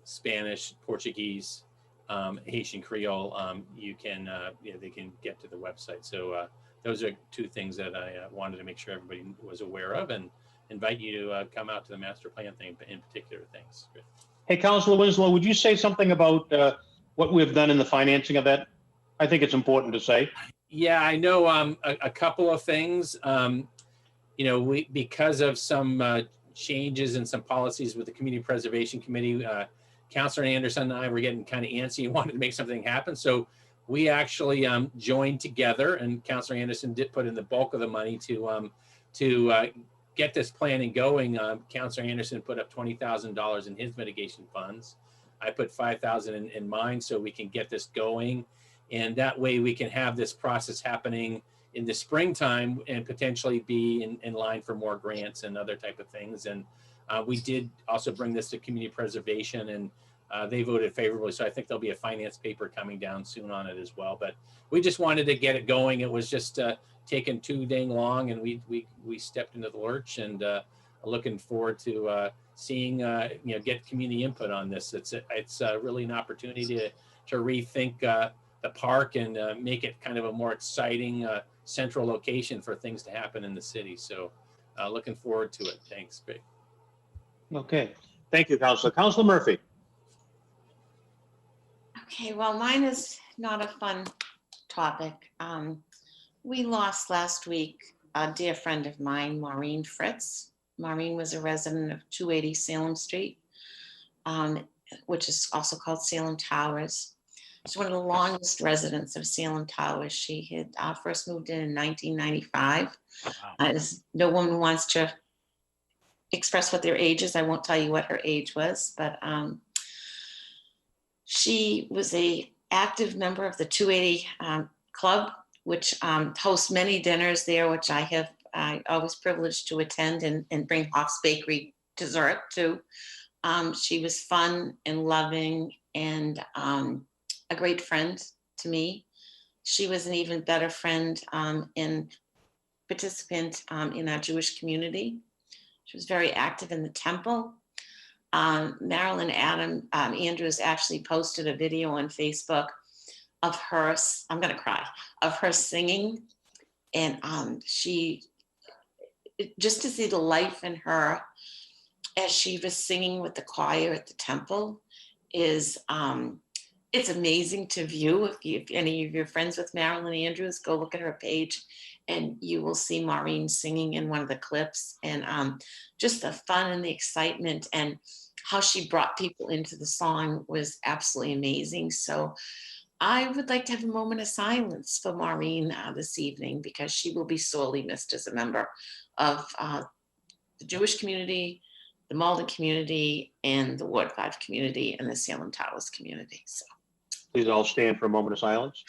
Spanish, Portuguese, Haitian Creole, you can they can get to the website. So those are 2 things that I wanted to make sure everybody was aware of, and invite you to come out to the master plan thing in particular. Thanks. Hey, Councilor Winslow, would you say something about what we've done in the financing of that? I think it's important to say. Yeah, I know a couple of things. You know, because of some changes in some policies with the Community Preservation Committee, Councilor Anderson and I were getting kind of antsy and wanted to make something happen. So we actually joined together, and Councilor Anderson did put in the bulk of the money to get this planning going. Councilor Anderson put up $20,000 in his mitigation funds. I put $5,000 in mine so we can get this going. And that way we can have this process happening in the springtime and potentially be in line for more grants and other type of things. And we did also bring this to community preservation, and they voted favorably. So I think there'll be a finance paper coming down soon on it as well. But we just wanted to get it going. It was just taken too dang long, and we stepped into the lurch, and looking forward to seeing get community input on this. It's really an opportunity to rethink the park and make it kind of a more exciting central location for things to happen in the city. So looking forward to it. Thanks, Greg. Okay, thank you, Councilor. Councilor Murphy. Okay, well, mine is not a fun topic. We lost last week a dear friend of mine, Maureen Fritz. Maureen was a resident of 280 Salem Street, which is also called Salem Towers. She's one of the longest residents of Salem Towers. She had first moved in 1995. Wow. No woman wants to express what their age is. I won't tell you what her age was, but she was a active member of the 280 Club, which hosts many dinners there, which I always privileged to attend and bring Hoff's Bakery dessert to. She was fun and loving and a great friend to me. She was an even better friend and participant in our Jewish community. She was very active in the temple. Marilyn Andrews actually posted a video on Facebook of her, I'm gonna cry, of her singing. And just to see the life in her as she was singing with the choir at the temple is, it's amazing to view. If any of your friends with Marilyn Andrews, go look at her page and you will see Maureen singing in one of the clips, and just the fun and the excitement and how she brought people into the song was absolutely amazing. So I would like to have a moment of silence for Maureen this evening, because she will be sorely missed as a member of the Jewish community, the Malden community, and the Ward 5 community, and the Salem Towers community. So please all stand for a moment of silence.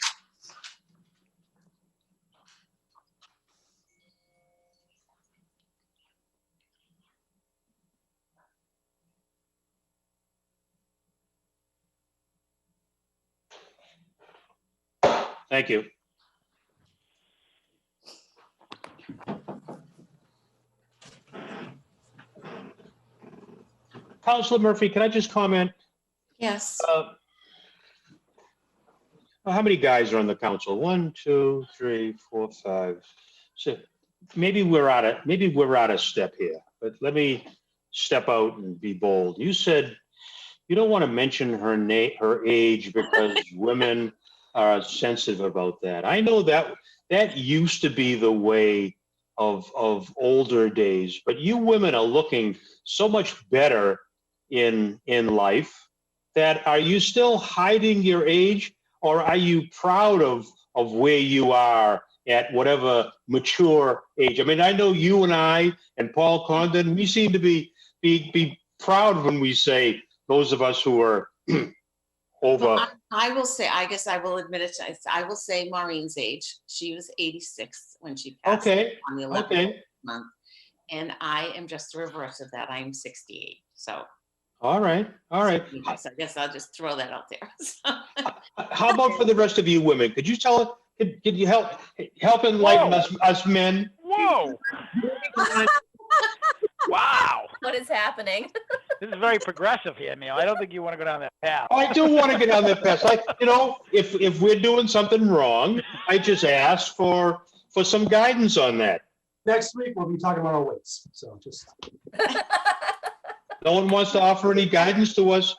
Thank you. Councilor Murphy, can I just comment? Yes. How many guys are on the council? 1, 2, 3, 4, 5, 6. Maybe we're out of step here, but let me step out and be bold. You said you don't want to mention her age because women are sensitive about that. I know that used to be the way of older days, but you women are looking so much better in life. That are you still hiding your age, or are you proud of where you are at whatever mature age? I mean, I know you and I and Paul Condon, we seem to be proud when we say those of us who are over. Well, I will say, I guess I will admit it. I will say Maureen's age. She was 86 when she passed on the 11th month. And I am just the reverse of that. I am 68. So. All right. I guess I'll just throw that out there. How about for the rest of you women? Could you tell, could you help enlighten us men? Whoa. Wow. What is happening? This is very progressive here, Neil. I don't think you want to go down that path. I do want to get down that path. If we're doing something wrong, I just ask for some guidance on that. next week we'll be talking about our weights. So just. No one wants to offer any guidance to us,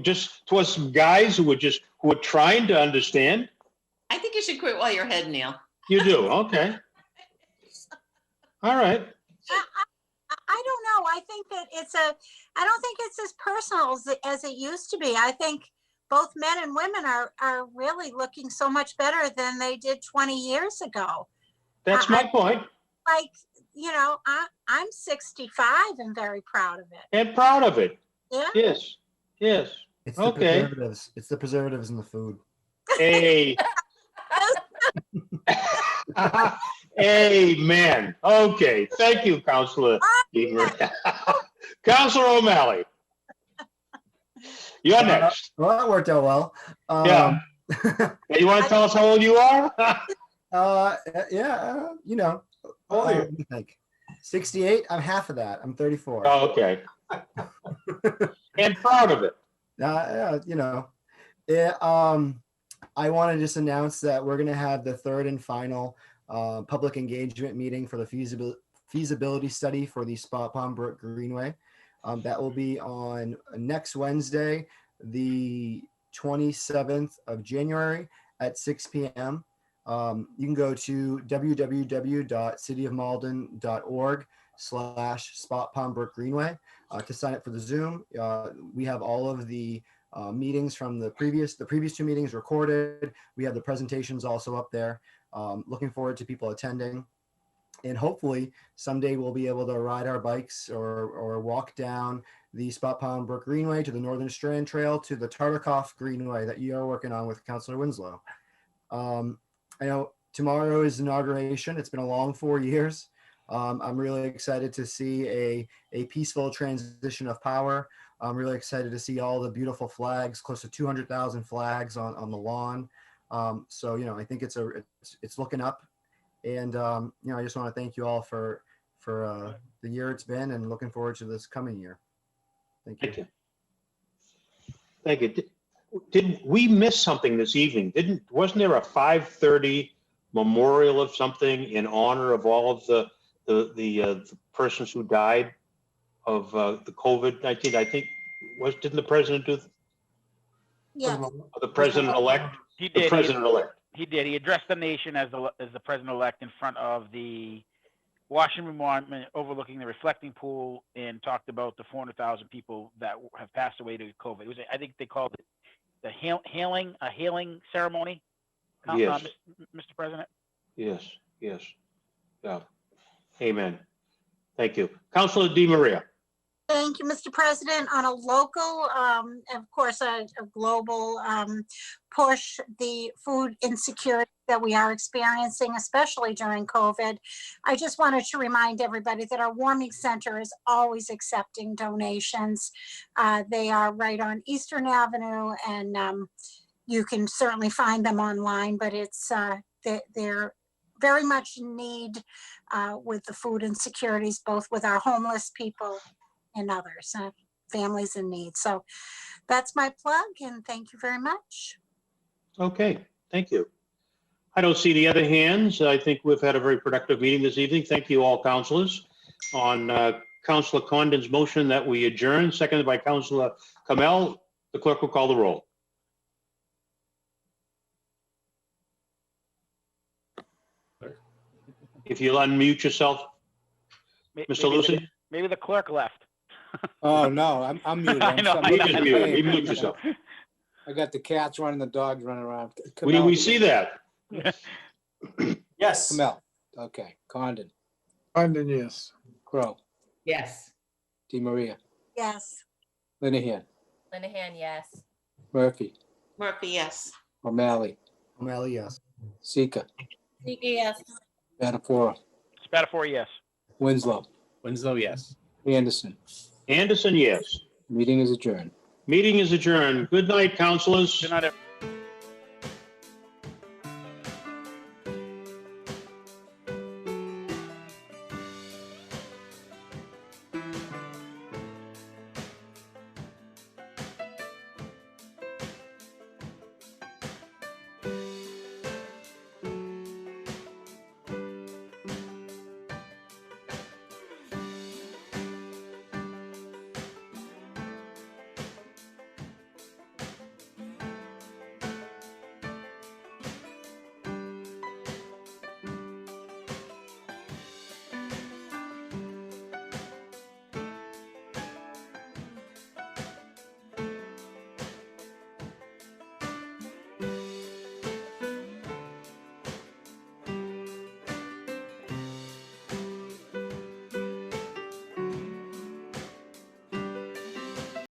just to us guys who are trying to understand? I think you should quit while you're ahead, Neil. You do, okay. All right. I don't know. I think that I don't think it's as personal as it used to be. I think both men and women are really looking so much better than they did 20 years ago. That's my point. Like, I'm 65 and very proud of it. And proud of it. Yeah. Yes. Yes. It's the Okay. preservatives. It's the preservatives in the food. Hey. Amen. Okay. Thank you, Councilor. Councilor O'Malley. You're next. Well, that worked out well. Yeah. You want to tell us how old you are? Yeah, How old are you? Like 68. I'm half of that. I'm 34. Oh, okay. And proud of it. I want to just announce that we're going to have the third and final public engagement meeting for the feasibility study for the Spot Pond Brook Greenway. That will be on next Wednesday, the 27th of January at 6 p.m. You can go to www.cityofmalden.org/Spot Pond Brook Greenway to sign up for the Zoom. We have all of the meetings from the previous two meetings recorded. We have the presentations also up there. Looking forward to people attending. And hopefully someday we'll be able to ride our bikes or walk down the Spot Pond Brook Greenway to the Northern Strand Trail to the Tartikoff Greenway that you are working on with Councilor Winslow. I know tomorrow is inauguration. It's been a long 4 years. I'm really excited to see a peaceful transition of power. I'm really excited to see all the beautiful flags, close to 200,000 flags on the lawn. So, I think it's looking up. And, I just want to thank you all for the year it's been and looking forward to this coming year. Thank you. Thank you. Didn't we miss something this evening? Wasn't there a 5:30 memorial of something in honor of all of the persons who died of the COVID-19? I think didn't the president do? Yeah. The president-elect. He did. The president-elect. He did. He addressed the nation as the president-elect in front of the Washington Monument overlooking the reflecting pool and talked about the 400,000 people that have passed away to COVID. It was, I think they called it the hailing ceremony. Yes. Mr. President. Yes. Yes. Yeah. Amen. Thank you. Councilor DiMaria. Thank you, Mr. President. On a local, of course, a global push, the food insecurity that we are experiencing, especially during COVID, I just wanted to remind everybody that our warming center is always accepting donations. They are right on Eastern Avenue, and you can certainly find them online, but it's they're very much in need with the food insecurities, both with our homeless people and others, families in need. So that's my plug, and thank you very much. Okay, thank you. I don't see any other hands. I think we've had a very productive meeting this evening. Thank you all councilors. On Councilor Condon's motion that we adjourn, seconded by Councilor Kamel, the clerk will call the roll. If you'll unmute yourself, Mr. Lucy. Maybe the clerk left. Oh, no, I'm muted. I know. You just mute yourself. I got the cats running, the dogs running around. We see that. Yes. Kamel. Okay. Condon. Condon, yes. Crow. Yes. DiMaria. Yes. Linehan. Linehan, yes. Murphy. Murphy, yes. O'Malley. O'Malley, yes. Sika. Sika, yes. Spatafora. Spatafora, yes. Winslow. Winslow, yes. Anderson. Anderson, yes. Meeting is adjourned. Meeting is adjourned. Good night, councilors. Good night, everyone.